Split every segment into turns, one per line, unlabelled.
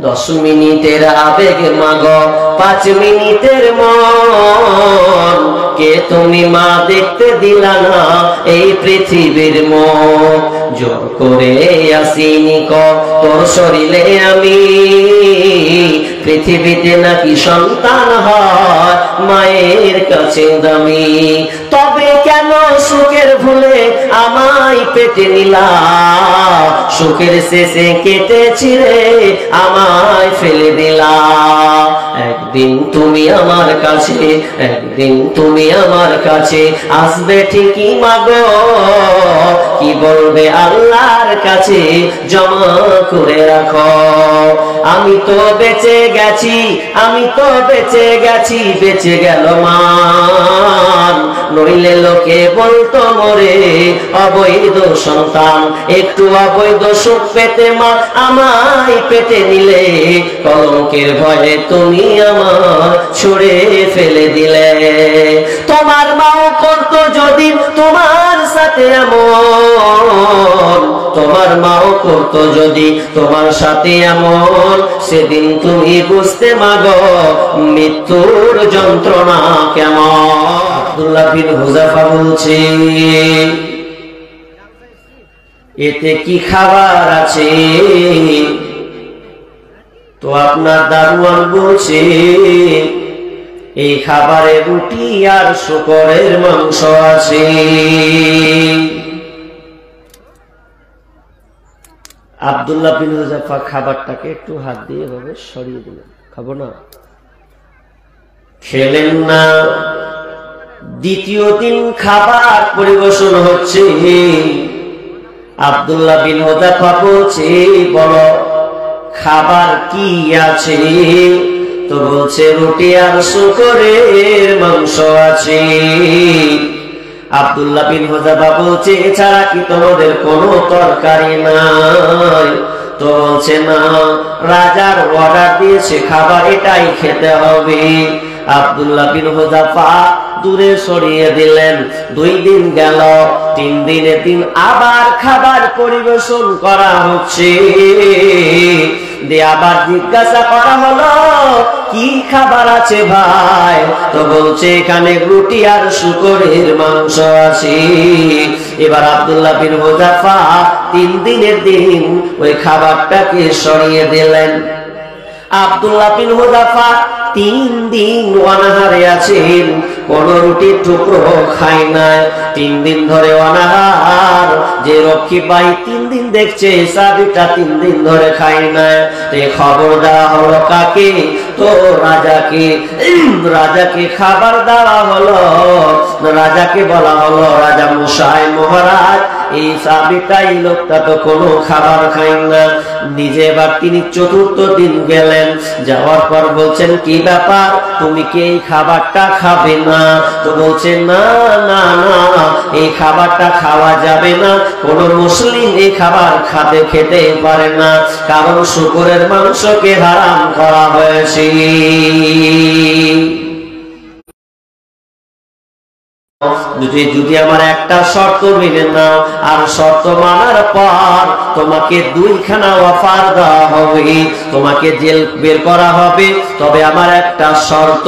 10 মিনিটের আবেগ মাগো 5 মিনিটের মন কে তুমি মা দেখতে দিলা না এই পৃথিবীর মন জোর করে আসিনি ক তোর শরীরে আমি পৃথিবীতে নাকি সন্তান হয় মায়ের কাছে দামি তবে কেন সুখের ভুলে আমায় পেটে নিলা সুখের শেষে কেটে ছিঁড়ে আমায় ফেলে দিলা একদিন তুমি আমার কাছে একদিন তুমি আমার কাছে আসবে ঠিকই মাগো কি বলবে আল্লাহর কাছে জমা করে রাখো আমি তো বেঁচে গেছি আমি তো বেঁচে গেছি বেঁচে গেল মান নইলে লোকে বলতো মরে অবৈধ সন্তান একটু অবৈধ সুখ পেতে মা আমায় পেটে নিলে কলঙ্কের ভয়ে তুমি আমার ছুড়ে ফেলে দিলে তোমার মাও করতো যদি তোমার সাথে এমন তোমার মাও করতো যদি তোমার সাথে এমন সেদিন তুমি বুঝতে মাগো মৃত্যুর যন্ত্রণা কেমন আব্দুল্লাহ বিন হুযাফা বলছে এতে কি খাবার আছে তো আপনার দারোয়ান বলছে এই খাবারে রুটি আর শূকরের মাংস আছে আব্দুল্লাহ বিন হুযাফা খাবারটাকে একটু হাত দিয়ে এভাবে সরিয়ে দিলেন খাবো না খেলেন না দ্বিতীয় দিন খাবার পরিবেশন হচ্ছে আব্দুল্লাহ বিন হুযাফা বলছে বলো খাবার কি আছে তো বলছে রুটি আর শূকরের মাংস আছে আব্দুল্লাহ বিন হুযাফা বলছে এছাড়া কি তোমাদের কোনো তরকারি নাই তো বলছে না রাজার অর্ডার দিয়েছে খাবার এটাই খেতে হবে আব্দুল্লাহ বিন হুযাফা দূরে সরিয়ে দিলেন 2 দিন গেল 3 দিনের দিন আবার খাবার পরিবেশন করা হচ্ছে দিয়ে আবার জিজ্ঞাসা করা হলো কি খাবার আছে ভাই তো বলছে এখানে রুটি আর শূকরের মাংস আছে এবার আব্দুল্লাহ বিন হুযাফা 3 দিনের দিন ওই খাবারটাকে সরিয়ে দিলেন আব্দুল্লাহ বিন হুযাফা 3 দিন অনাহারে আছেন কোন রুটির টুকরো খায় না 3 দিন ধরে অনাহার যে রক্ষী ভাই 3 দিন দেখছে সাবিটা 3 দিন ধরে খায় না তে খবর দেওয়া হলো কাকে তো রাজাকে রাজাকে খাবার দেওয়া হলো রাজাকে বলা হলো রাজা মশাই মহারাজ এই সাবিটা এই লোকটা তো কোনো খাবার খায় না নিজে এবার তিনি 4th দিন গেলেন যাওয়ার পর বলছেন কি ব্যাপার তুমি কি এই খাবারটা খাবে না তো বলছে না না না এই খাবারটা খাওয়া যাবে না কোন মুসলিম এই খাবার খেতে পারে না কারণ শূকরের মাংসকে হারাম করা হয়েছে যদি আমার একটা শর্ত মেনে নাও আর শর্ত মানার পর তোমাকে 2খানা অফার দেওয়া হবে তোমাকে জেল বের করা হবে তবে আমার একটা শর্ত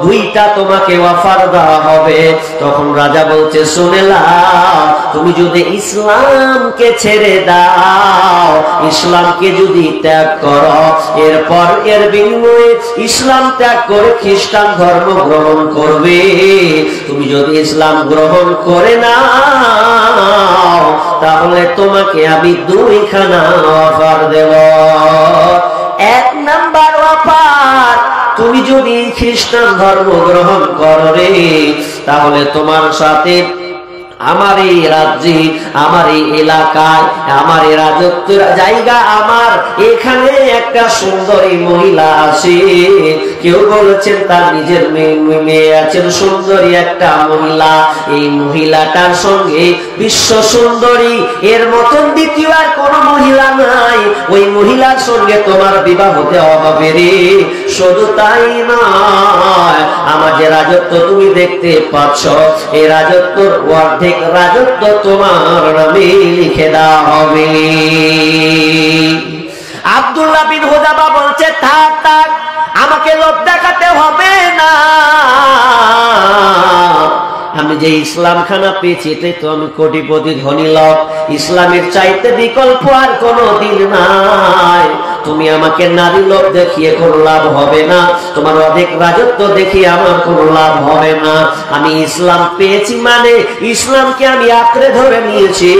2টা তোমাকে অফার দেওয়া হবে তখন রাজা বলছে শুনে নাও তুমি যদি ইসলামকে ছেড়ে দাও ইসলামকে যদি ত্যাগ করো এরপর এর বিনিময়ে ইসলাম ত্যাগ করে খ্রিস্টান ধর্ম গ্রহণ করবে তুমি যদি ইসলাম গ্রহণ করে নাও তাহলে তোমাকে আমি 2খানা অফার দেব 1 নাম্বার অফার তুমি যদি খ্রিস্টান ধর্ম গ্রহণ করো রে তাহলে তোমার সাথে আমার এই রাজ্যে আমার এই এলাকায় আমার এই রাজত্বের জায়গা আমার এখানে একটা সুন্দরী মহিলা আছে কেউ বলেছেন তার নিজের মেয়ে আছেন সুন্দরী একটা মহিলা এই মহিলাটার সঙ্গে বিশ্ব সুন্দরী এর মতন দ্বিতীয় আর কোন মহিলা নাই ওই মহিলার সঙ্গে তোমার বিবাহ দেওয়া হবে রে শুধু তাই নয় আমার যে রাজত্ব তুমি দেখতে পাচ্ছ এই রাজত্বর অর্ধেক রাজত্ব তোমার নামে লিখে দেওয়া হবে আব্দুল্লাহ বিন হুযাফা বলছে থাক থাক, আমাকে লোভ দেখাতে হবে না, আমি যে ইসলাম খানা পেয়েছি এটাই তো আমি কোটিপতি ধনী লোক, ইসলামের চাইতে বিকল্প আর কোনো দিন নাই। তুমি আমাকে নারী লোভ দেখিয়ে কোনো লাভ হবে না, তোমার অধিক রাজত্ব দেখিয়ে আমার কোনো লাভ হবে না। আমি ইসলাম পেয়েছি মানে ইসলামকে আমি আঁকড়ে ধরে নিয়েছি,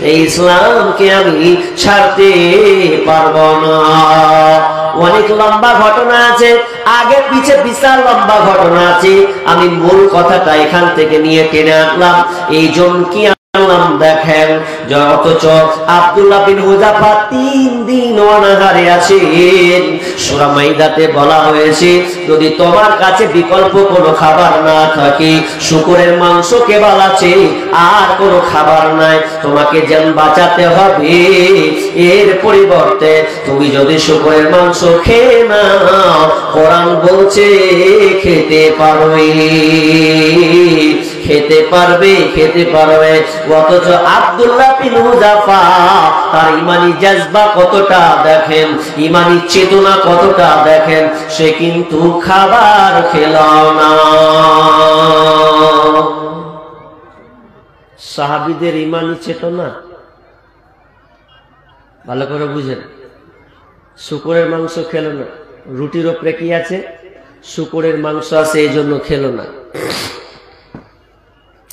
এই ইসলামকে আমি ছাড়তে পারবো না। অনেক লম্বা ঘটনা আছে, আগে পিছে বিশাল লম্বা ঘটনা আছে, আমি মূল কথাটা এখান থেকে নিয়ে টেনে আনলাম। এই জন্য কি দেখেন, অথচ আব্দুল্লাহ বিন হুযাফা 3 দিন অনাহারে আছেন। সূরা মাইদাতে বলা হয়েছে যদি তোমার কাছে বিকল্প কোনো খাবার না থাকে, শূকরের মাংস কেবল আছে আর কোনো খাবার নাই, তোমাকে যেন বাঁচাতে হবে, এর পরিবর্তে তুমি যদি শূকরের মাংস খেয়ে নাও, কোরআন বলছে খেতে পারবে, খেতে পারবে, খেতে পারবে। অথচ আব্দুল্লাহ বিন হুযাফা তার ইমানি জজবা কতটা দেখেন, ইমানি চেতনা কতটা দেখেন, সে কিন্তু খাবার খেল না। সাহাবীদের ইমানি চেতনা ভালো করে বুঝেন। শূকরের মাংস খেল না, রুটির ওপরে কি আছে, শূকরের মাংস আছে, এই জন্য খেল না,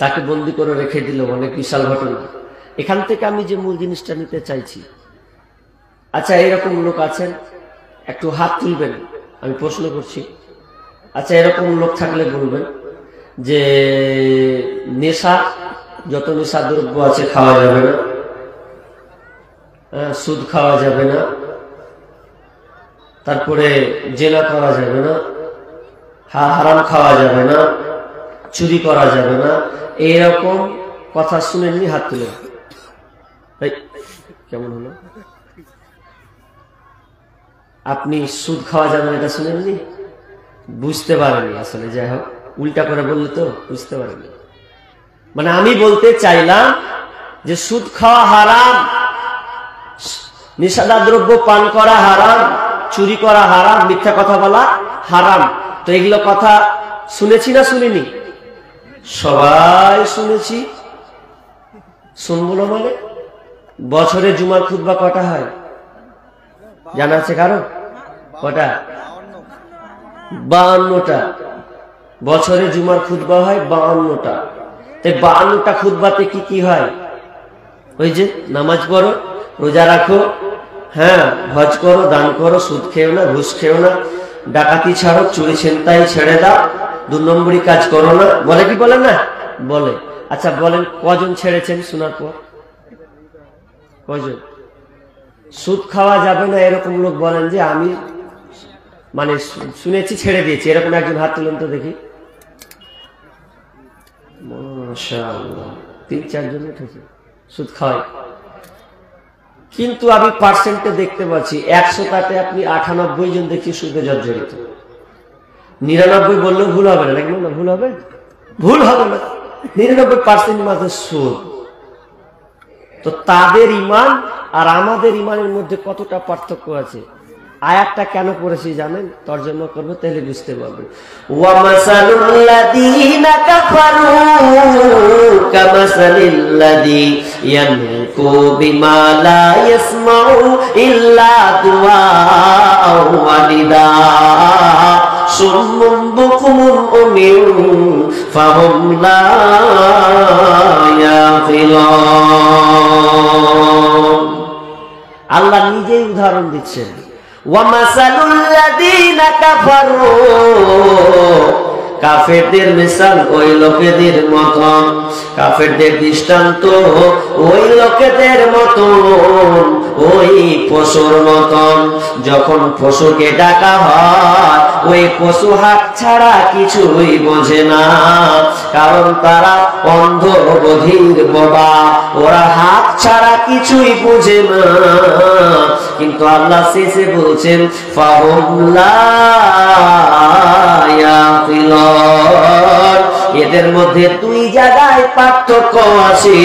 তাকে বন্দি করে রেখে দিল। অনেক বিশাল ঘটনা। এখান থেকে আমি যে মূল জিনিসটা নিতে চাইছি, আচ্ছা এরকম লোক আছেন, একটু হাত তুলবেন, আমি প্রশ্ন করছি। আচ্ছা এরকম লোক থাকলে বলবেন যে নেশা, যত নেশা দ্রব্য আছে খাওয়া যাবে না, সুদ খাওয়া যাবে না, তারপরে জেনা করা যাবে না, হারাম খাওয়া যাবে না, চুরি করা যাবে না, এইরকম কথা শুনেননি? হাত তুলে। কেমন হলো? আপনি সুদ খাওয়া যাবে না এটা শুনেননি? বুঝতে পারেননি আসলে। যাই হোক, উল্টা করে বললে তো বুঝতে পারেননি। মানে আমি বলতে চাইলাম যে সুদ খাওয়া হারাম, নেশাদার দ্রব্য পান করা হারাম, চুরি করা হারাম, মিথ্যা কথা বলা হারাম। তো এগুলো কথা শুনেছি না শুনিনি? সবাই শুনেছি। শুনবো না মানে? বছরে জুমার খুতবা কটা হয় জানা আছে কারো? কটা? 52টা। বছরে জুমার খুতবা হয় 52টা। তাই 52টা খুতবাতে কি কি হয়? ওই যে নামাজ পড়ো, রোজা রাখো, হ্যাঁ হজ করো, দান করো, সুদ খেও না, ঘুষ খেও না, ডাকাতি ছাড়ো, চুরি ছিনতাই ছেড়ে দাও, 2 নম্বরই কাজ করো না, বলে কি বলে না? বলে। আচ্ছা বলেন কজন ছেড়েছেন শোনার পর? কজন? সুদ খাওয়া যাবে না এরকম লোক বলেন যে আমি মানে শুনেছি ছেড়ে দিয়েছি, এরকম একজন হাত তুলেন তো দেখি। মাশাআল্লাহ, 3-4 জন উঠেছে সুদ খাওয়ায়। কিন্তু আমি পার্সেন্টে দেখতে পাচ্ছি 100টাতে আপনি 98 জন দেখছি সুদে জর্জরিত। 99 বললেও ভুল হবে না, নাকি না? ভুল হবে? ভুল হবে না। 99% মাত্র সুদ। তো তাদের ইমান আর আমাদের ইমানের মধ্যে কতটা পার্থক্য আছে? আয়াতটা কেন পড়েছি জানেন? তরজমা করবো তাহলে বুঝতে পারবেন। ওয়া মাসালুল্লাযীনা কাফারু কামাসালিল্লাযী ইয়ানকু বিমা লা ইয়াসমাউ ইল্লা দুআআ ওয়া নিদা সুম্মুন বুকুমুন উমিয়ুন ফাহুম লা ইয়াকিলুন। আল্লাহ নিজেই উদাহরণ দিচ্ছেন। ওয়ামাসালুল্লাযীনা কাফারু, কাফেরদের মিসাল ওই লোকেদের মতন, কাফেরদের দৃষ্টান্ত ওই লোকেদের মতন, ওই পশুর মতন। যখন পশুকে ডাকা হয় ওই পশু হাত ছাড়া কিছুই বোঝে না, কারণ তারা অন্ধ বধির বোবা, ওরা হাত ছাড়া কিছুই বুঝে না। কিন্তু আল্লাহ শেষে বলছেন ফাহুম লা ইয়াকিলুন, এদের মধ্যে দুই জায়গায় পার্থক্য আছে।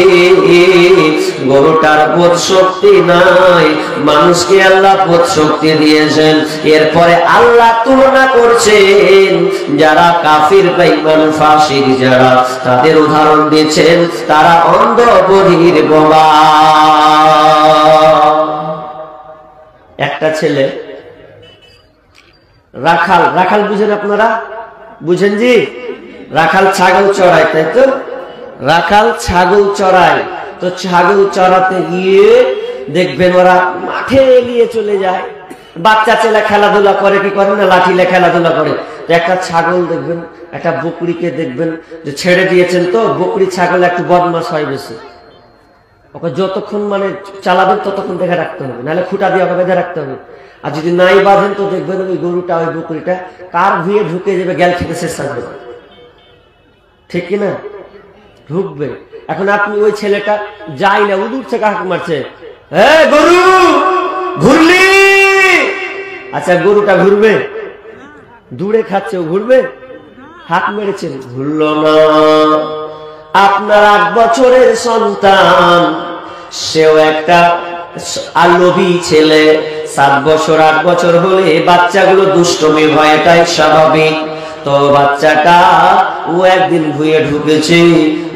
গরুটার বোধ শক্তি নাই, মানুষকে আল্লাহ বোধ শক্তি দিয়েছেন। এরপরে আল্লাহ তুলনা করছেন যারা কাফির বেঈমান ফাসিক যারা, তাদের উদাহরণ দিচ্ছেন তারা অন্ধ বধির বোবা। একটা ছেলে রাখাল, রাখাল বুঝেন আপনারা? বুঝেন জি? রাখাল ছাগল চড়ায়, তাই তো? রাখাল ছাগল চড়ায়, তো ছাগল চড়াতে গিয়ে দেখবেন ওরা মাঠে নিয়ে চলে যায়। বাচ্চা ছেলে খেলাধুলা করে, কি করে না, লাঠিলে খেলাধুলা করে। তো একটা ছাগল দেখবেন, একটা বকরিকে দেখবেন যে ছেড়ে দিয়েছেন, তো বকরি ছাগল একটু বদমাশ হয় বেশি, ওকে যতক্ষণ মানে চালাবেন ততক্ষণ দেখে রাখতে হবে, নাহলে খুঁটা দিয়ে ওকে বেঁধে রাখতে হবে। আর যদি নাই বাঁধেন তো দেখবেন ওই গরুটা ওই বকরিটা কার ভুঁয়ে ঢুকে যাবে, গ্যাল খেতে শেষ থাকবে, ঠিক কিনা? ঢুকবে। এখন আপনি ওই ছেলেটা যাই না, ও দূর থেকে হাঁক মারছে, গরু ঘুরলি। আচ্ছা গরুটা ঘুরবে? দূরে খাচ্ছে, ও ঘুরবে? হাঁক মেরেছেন, ঘুরল না। আপনার 8 বছরের সন্তান, সেও একটা আলোভী ছেলে। 7 বছর 8 বছর হলে বাচ্চাগুলো দুষ্টমি হয়, এটাই স্বাভাবিক। তো বাচ্চাটা ও একদিন ভুঁয়ে ঢুকেছে,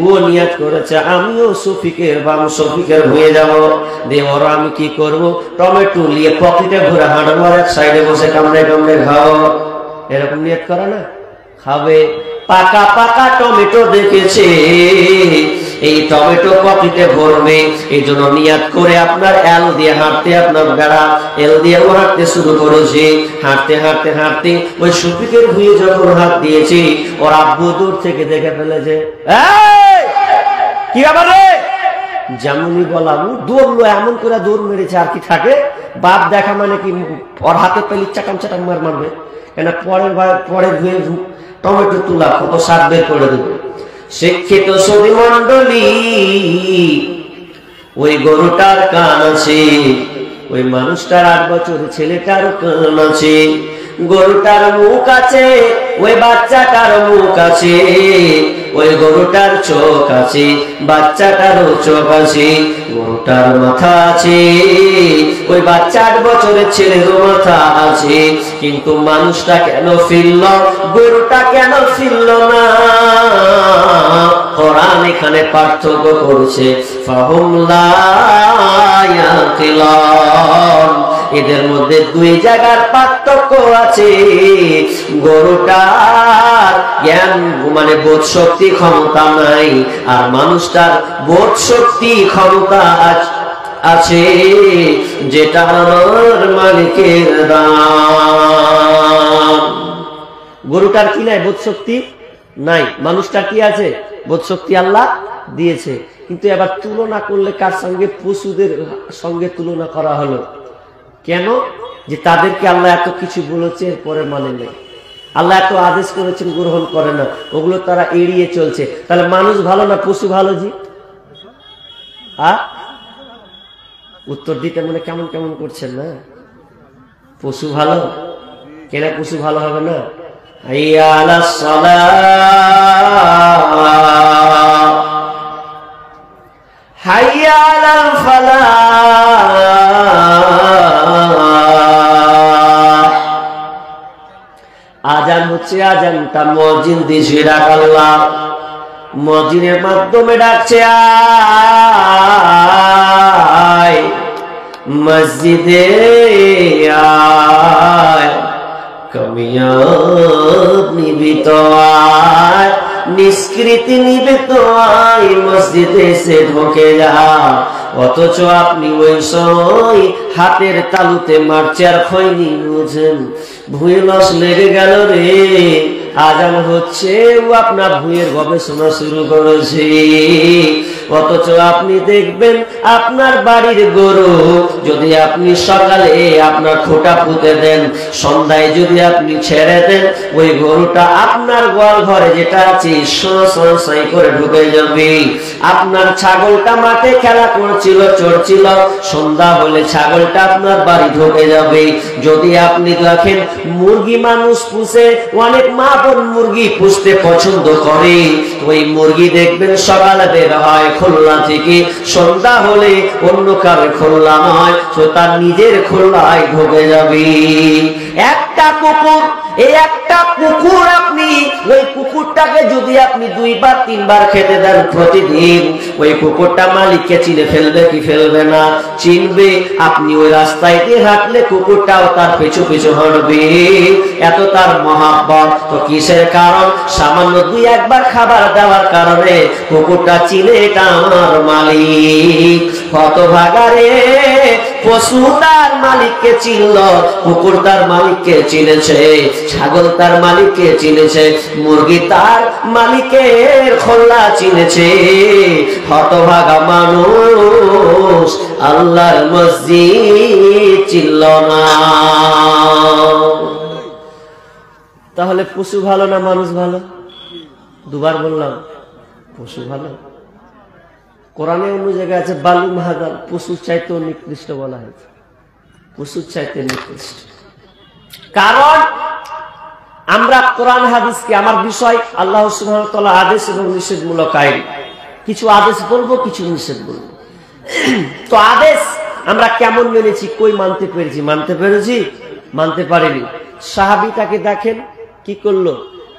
ও নিয়ত করেছে আমিও শফিকের বাম শফিকের ভুঁয়ে যাবো, দেবর আমি কি করব, টমেটো নিয়ে পকেটে ভরে হাঁটবো, আর এক সাইডে বসে কামড়ে কামড়ে খাও। এরকম নিয়ত করে না? খাবে। পাকা পাকা টমেটো দেখেছে, এই টমেটো পকেটে ভরবে, এই জন্য নিয়াত করে আপনার এল দিয়ে হাঁটতে, আপনার বেড়া এল দিয়ে ও হাঁটতে শুরু করেছে। হাঁটতে হাঁটতে হাঁটতে ওই শফিকের ভুঁয়ে যখন হাত দিয়েছে, ওর আব্বু দূর থেকে দেখে ফেলেছে, কি আবার রে, যেমনই বলা দৌড়লো, এমন করে দৌড় মেরেছে। আর কি থাকে, বাপ দেখা মানে কি ওর হাতে পেলি চাটাম চাটাম মার মারবে, কেন পরের ভুঁয়ে টমেটো তুলা কত সার বের করে দেবে। শিক্ষিত সুধী মন্ডলী, ওই গরুটার কান আছে, ওই মানুষটার 8 বছর ছেলেটার কান আছে, গরুটার মুখ আছে, ওই বাচ্চাটার মুখ আছে, ওই গরুটার চোখ আছে, বাচ্চাটারও চোখ আছে, গরুটার মাথা আছে, ওই বাচ্চা 8 বছরের ছেলেরও মাথা আছে। কিন্তু মানুষটা কেন ফিরল, গরুটা কেন ফিরল না? কোরআন এখানে পার্থক্য করেছে, ফাহুম লা ইয়াকিলুন। এদের মধ্যে 2 জায়গার পার্থক্য আছে। গরুটার জ্ঞান মানে বোধ শক্তি ক্ষমতা নাই, আর মানুষটার বোধ শক্তি ক্ষমতা আছে, যেটা আমার মালিকের দান। গরুটার কি নাই? বোধ শক্তি নাই। মানুষটার কি আছে? বোধ শক্তি আল্লাহ দিয়েছে। কিন্তু এবার তুলনা করলে কার সঙ্গে? পশুদের সঙ্গে তুলনা করা হলো। কেন? যে তাদেরকে আল্লাহ এত কিছু বলেছে, এরপরে মানে নেই। আল্লাহ এত আদেশ করেছেন, গ্রহণ করে না, ওগুলো তারা এড়িয়ে চলছে। তাহলে মানুষ ভালো না পশু ভালো? জি উত্তর দিতে মনে কেমন কেমন করছেন না? পশু ভালো? কেন পশু ভালো হবে না? হাইয়া আলাস সালাহ, হাইয়া আলাল ফালাহ। আজান হচ্ছে, আজানটা মুয়াজ্জিন দিছে ডাকাল্লাহ, মুয়াজ্জিনের মাধ্যমে ডাকছে, আয় মসজিদে আয়, কামিয়াব নিবি তো আয়, নিষ্কৃতি নিবে তো আয়, মসজিদে এসে ঢোকে যা। অথচ আপনি ওই সময় হাতের তালুতে মারছে আর খৈনি বুঝেন, ভুঁয়ে লস লেগে গেল রে। আজান হচ্ছে, ও আপনার ভুঁয়ের গবেষণা শুরু করেছে। অথচ আপনি দেখবেন আপনার বাড়ির গরু যদি আপনি সকালে আপনার খোঁটা পুঁতে দেন, সন্ধ্যায় যদি আপনি ছেড়ে দেন, ওই গরুটা আপনার গোয়াল ঘরে যেটা আছে সাই করে ঢুকে যাবে। আপনার ছাগলটা মাঠে খেলা করছিল, চড়ছিল, সন্ধ্যা হলে ছাগলটা আপনার বাড়ি ঢুকে যাবে। যদি আপনি দেখেন মুরগি মানুষ পুষে, অনেক মা বোন মুরগি পুষতে পছন্দ করে, ওই মুরগি দেখবেন সকালে বের হয় খোলনা থেকে, সন্ধ্যা হলে অন্য কারো খোলনা নয়, তো তার নিজের খোলনায় ঢুকে যাবে। একটা কুকুর, এই একটা কুকুর আপনি ওই কুকুরটাকে যদি আপনি 2 বার 3 বার খেতে দেন প্রতিদিন, ওই কুকুরটা মালিককে চিনে ফেলবে কি ফেলবে না? চিনবে। আপনি ওই রাস্তায় দিয়ে হাঁটলে কুকুরটাও তার পিছু পিছু হাঁটবে, এত তার মহাব্বত। তো কিসের কারণ? সামান্য 2-1 বার খাবার দেওয়ার কারণে কুকুরটা চিনে এটা আমার মালিক। হতভাগারে, পশু তার মালিককে চিনল, কুকুর তার মালিককে চিনেছে, ছাগল তার মালিককে চিনেছে, মুরগি তার মালিকের খোলা চিনেছে। হতভাগা মানুষ আল্লাহর মসজিদ চিনল না। তাহলে পশু ভালো না মানুষ ভালো? 2 বার বললাম পশু ভালো। কোরআনে অন্য জায়গায় আছে বালু মাহাদাল, পশুর চাইতে নিকৃষ্ট বলা হয়েছে, পশুর চাইতে নিকৃষ্ট। কারণ আমরা কোরআন হাদিসকে, আমার বিষয় আল্লাহ সুবহানাহু ওয়া তাআলা আদেশ এবং নিষেধমূলক আইন, কিছু আদেশ বলবো, কিছু নিষেধ বলবো। তো আদেশ আমরা কেমন মেনেছি, কই মানতে পেরেছি? মানতে পেরেছি? মানতে পারিনি। সাহাবীটাকে দেখেন কি করলো,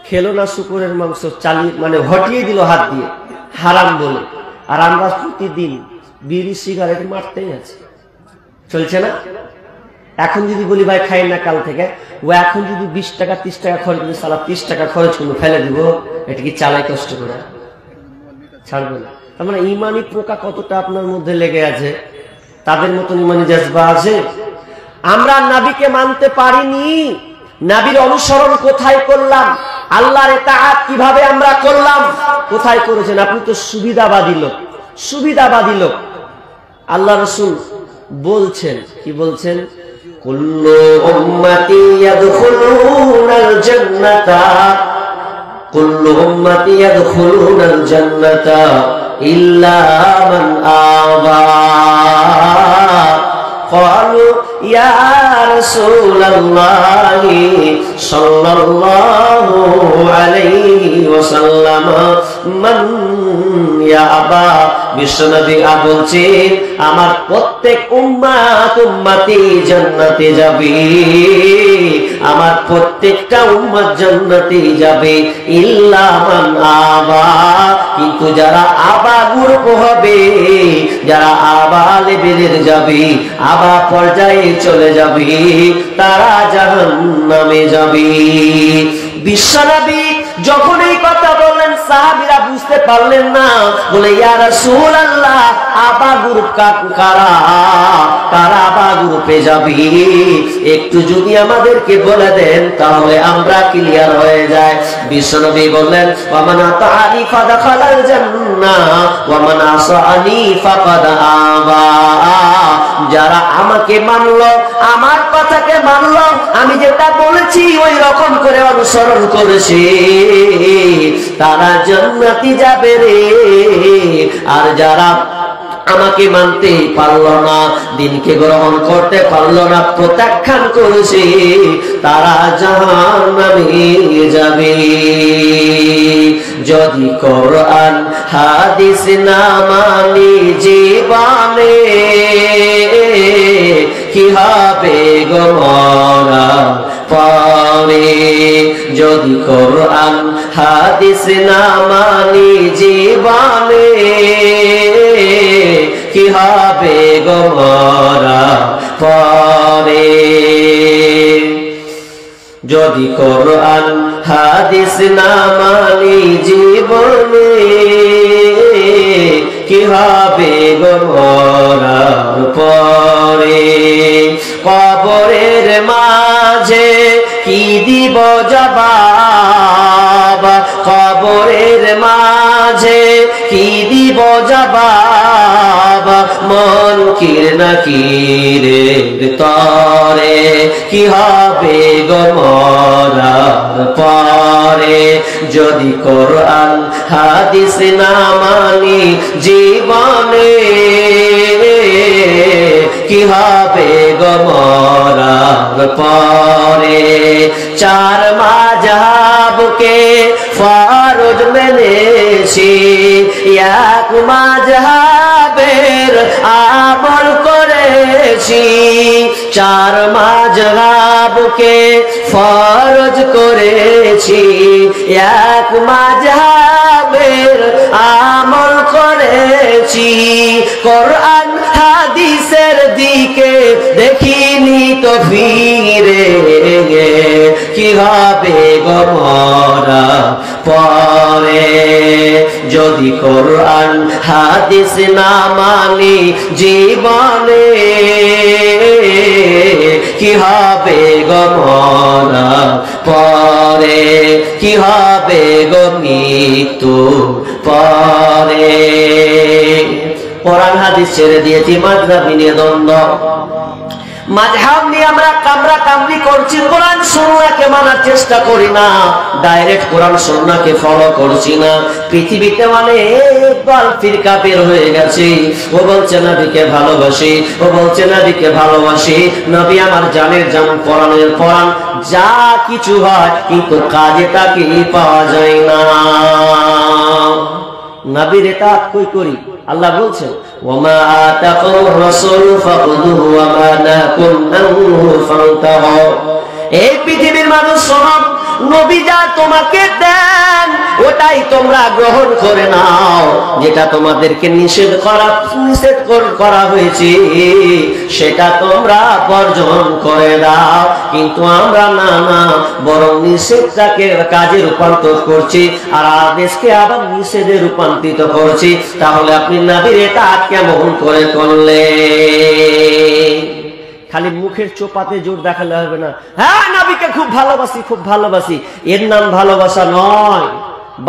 খেলো না শুকরের মাংস, চালিয়ে মানে হটিয়ে দিল হাত দিয়ে, হারাম বলে। আর আমরা প্রতিদিন বিড়ি সিগারেট মারতেই আছে, চলছে না? এখন যদি বলি ভাই খাই না কাল থেকে, ও এখন যদি 20 টাকা 30 টাকা খরচ করে, সালা 30 টাকা খরচ করবো, ফেলে দিব, এটা কি চালাই কষ্ট করে? ছাড়বে না। তার মানে ইমানি পোকা কতটা আপনার মধ্যে লেগে আছে, তাদের মতন ইমানি জাজবা আছে। আমরা নবীকে মানতে পারিনি, নবীর অনুসরণ কোথায় করলাম, আল্লাহর ইতাআত কিভাবে আমরা করলাম, কোথায় করেছেন? আপনি তো সুবিধাবাদী লোক, সুবিধাবাদী লোক। আল্লাহ রাসূল বলছেন, কি বলছেন? কুল্লু উম্মতি ইয়াদখুলুনাল জান্নাতা, কুল্লু উম্মতি ইয়াদখুলুনাল জান্নাতা ইল্লা মান আবা। قالوا يا رسول الله صلى الله عليه وسلم من يا أبا। বিশ্বনবী বলছেন আমার প্রত্যেক উম্মতি জান্নাতে যাবে, আমার প্রত্যেকটা উম্মত জান্নাতে যাবে, ইল্লা মান আবা, কিন্তু যারা আবা গ্রুপ হবে, যারা আবা লেভেলের যাবে, আবা পর্যায়ে চলে যাবে, তারা জাহান্নামে যাবে। বিশ্বনবী যখন এই কথা বললেন, সাহাবীরা বুঝতে পারলেন না, বলে ইয়া রাসূলুল্লাহ আবা গ্রুপ কারা, কারা আবা গ্রুপে যাবে, একটু যদি আমাদেরকে বলে দেন তাহলে আমরা ক্লিয়ার হয়ে যায়। বিশ্বনবী বললেন ওয়া মান আতানি ফাদাখালাল জান্নাহ ওয়া মান আসানি ফাকাদ আবা। যারা আমাকে মানলো, আমার কথাকে মানলো, আমি যেটা বলেছি ওই রকম করে অনুসরণ করেছে, তারা জান্নাতে যাবে রে। আর যারা আমাকে মানতে পারলো না, দিনকে গ্রহণ করতে পারলো না, প্রত্যাখ্যান করেছে, তারা জাহান্নামে যাবে। যদি কোরআন হাদিস না মানি জীবনে, কি হবে গো মরার পরে? যদি কোরআন হাদিস না মানি জীবনে, কি হবে গো মরার পরে? যদি কোরআন হাদিস না মানি জীবনে, কি হবে গো মরার পরে? কবরের মাঝে কি দিব জবাব, কবরের মাঝে কি দিব জবাব মুনকির নাকিরের তরে কি হবে গো মরার পরে যদি কোরআন হাদিস না মানি জীবনে কি হবে গো মরার পরে চার মাযহাবকে ফরজ মেনেছি এক মাযহাবের আমল করেছি চার মাযহাবকে ফরজ করেছি এক মাযহাবের আমল করেছি কোরআন হাদিসের দিকে দেখিনি তো ফিরে কি হবে গো মরার পরে যদি কোরআন হাদিস না মানি জীবনে কি হবে গো মরার পরে কি হবে গো মৃত্যুর পরে কোরআন হাদিস ছেড়ে দিয়েছি মাযহাব নিয়ে দ্বন্দ্ব মাযহাব নিয়ে আমরা কামড়ি করছি কোরআন সুন্নাহকে মানার চেষ্টা করি না ডাইরেক্ট কোরআন সুন্নাহকে ফলো করছি না পৃথিবীতে অনেক দল ফিরকা বের হয়ে গেছে ও বলছে নবীকে ভালোবাসি ও বলছে নবীকে ভালোবাসি নবী আমার জানের জান কোরআনের কোরআন যা কিছু হয় কিন্তু কাজে তাকে পাওয়া যায় না নবীর ইতাআত কই করি আল্লাহ বলছেন ওয়ামা আতাকুর রাসূল ফাখুযুহু ওয়া মা নাকুম আনহু ফান্তাহু এই পৃথিবীর মানুষ শোনো নবী যা তোমাকে দেন ওটাই তোমরা গ্রহণ করে নাও যেটা তোমাদেরকে নিষেধ করা হয়েছে সেটা তোমরা বর্জন করে দাও কিন্তু আমরা না বরং নিষেধটাকে কাজে রূপান্তর করছি আর আদেশকে আবার নিষেধে রূপান্তরিত করছি তাহলে আপনি নবীর এটা কেমন করে করলেন খালি মুখের চোপাতে জোর দেখালে হবে না হ্যাঁ নবীকে খুব ভালোবাসি এর নাম ভালোবাসা নয়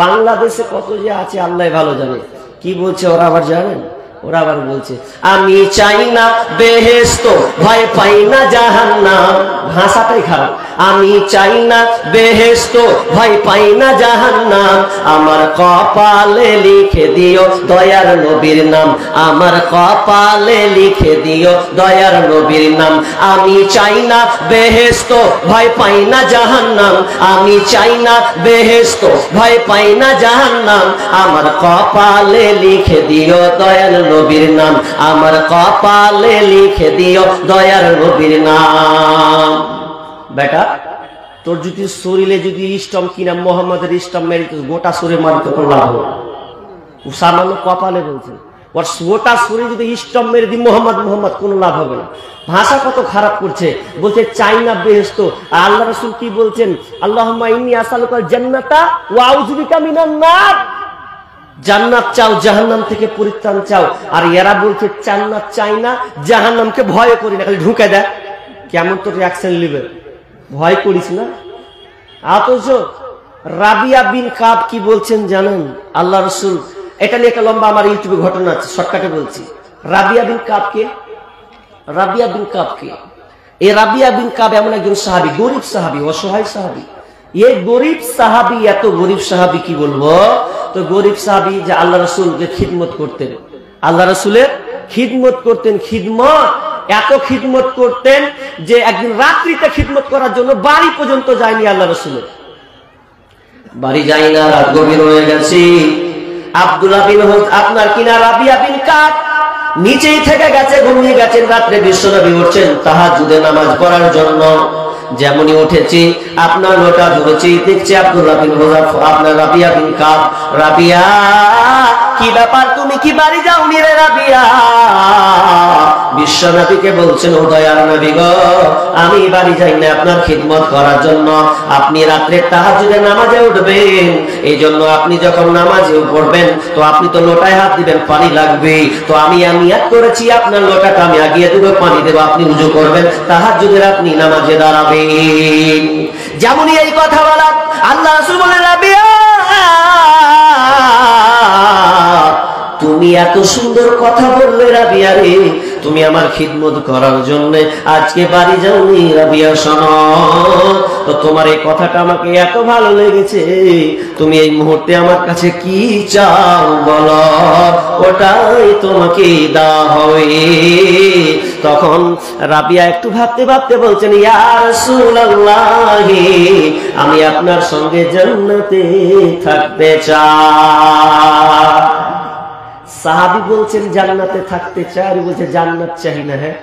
বাংলাদেশে কত যে আছে আল্লাহ ভালো জানে কি বলছে ওরা আবার জানেন ওরা আবার বলছে আমি চাই না বেহেশত ভয় পাই না জাহান্নাম ভাষাটাই খারাপ আমি চাই না বেহেশত ভয় পাই না জাহান্নাম আমার কপালে লিখে দিও দয়ার নবীর নাম আমার কপালে লিখে দিও দয়ার নবীর নাম আমি চাই না বেহেশত ভয় পাই না জাহান্নাম আমি চাই না বেহেশত ভয় পাই না জাহান্নাম আমার কপালে লিখে দিও দয়ার নবীর নাম আমার কপালে লিখে দিও দয়ার নবীর নাম বেটা তোর যদি শরীরে যদি ইস্টম কিনা মোহাম্মদের ইস্টম মেরে গোটা শরীরে মারতে কোনো লাভ হবে সামান্য কপালে বলছে ওর গোটা শরীরে যদি ইস্টম মেরে দি মোহাম্মদ কোনো লাভ হবে না ভাষা কত খারাপ করছে বলছে চাই না বেহেশত আল্লাহ রাসূল কি বলছেন আল্লাহুম্মা ইন্নী আসআলুকাল জান্নাতা ওয়া আউযু বিকা মিনান নার জান্নাত চাও জাহান্নাম থেকে পরিত্রাণ চাও আর এরা বলছে জান্নাত চাই না জাহান্নামকে ভয় করি না খালি ঢুকে দেয় কেমন তো রিঅ্যাকশন নেবে ভয় করিস না অথচ রাবিয়া বিন কাব কি বলছেন জানেন আল্লাহ রাসূল এটা নিয়ে একটা লম্বা আমার ইউটিউবে ঘটনা আছে শর্টকাটে বলছি রাবিয়া বিন কাব কে এই রাবিয়া বিন কাব এমন একজন সাহাবী গরীব সাহাবী অসহায় সাহাবী এই গরীব সাহাবী এত গরীব সাহাবী কি বলবো তো গরীব সাহাবী যে আল্লাহ রাসূলকে খিদমত করতেন আল্লাহ রাসূলের খিদমত করতেন খিদমত এত খিদমত করতেন যে একদিন রাত্রিতে খিদমত করার জন্য বাড়ি পর্যন্ত যায়নি আল্লাহ রাসূলের বাড়ি যাই না রাত গভীর হয়ে গেছে আব্দুল্লাহ বিন আপনার কিনা রাবিয়া বিন কাব নিচেই থেকে গেছে ঘুমিয়ে গেছেন রাত্রে বিশ্বনবী উঠছেন তাহাজ্জুদের নামাজ পড়ার জন্য যেমনই উঠেছি আপনার লোটা ধরেছি দেখছি আব্দুল্লাহ বিন হুযাফা আপনার রাবিয়া বিন কাব রাবিয়া কি ব্যাপার তুমি কি বাড়ি যাওনি রে রাবিয়া বিশ্বনবীকে বলছেন ও দয়ার নবী গো আমি বাড়ি যাই না আপনার খিদমত করার জন্য আপনি রাতে তাহাজ্জুদের নামাজে উঠবেন এইজন্য আপনি যখন নামাজে পড়বেন তো আপনি তো লোটায় হাত দিবেন পানি লাগবে তো আমি নিয়ত করেছি আপনার লোটাটা আমি আগিয়ে দেব পানি দেব আপনি ওযু করবেন তাহাজ্জুদের আপনি নামাজে দাঁড়াবেন যেমনই এই কথা বলা আল্লাহ রাসূল বলেন রাবিয়া তুমি এত সুন্দর কথা বললে রাবিয়া রে, তুমি আমার খিদমত করার জন্য আজকে বাড়ি যাওনি রাবিয়া, শোনো তো তোমার এই কথাটা আমাকে এত ভালো লেগেছে, তুমি এই মুহূর্তে আমার কাছে কি চাও বলো, ওটাই তোমাকে দেওয়া হবে। তখন রাবিয়া একটু ভাবতে ভাবতে বলছেন, ইয়া রাসূলুল্লাহ, আমি আপনার সঙ্গে জান্নাতে থাকতে চাই। সাহাবী বলছেন জান্নাতে থাকতে চাই, আর বলছে জান্নাত চাই না। হ্যাঁ,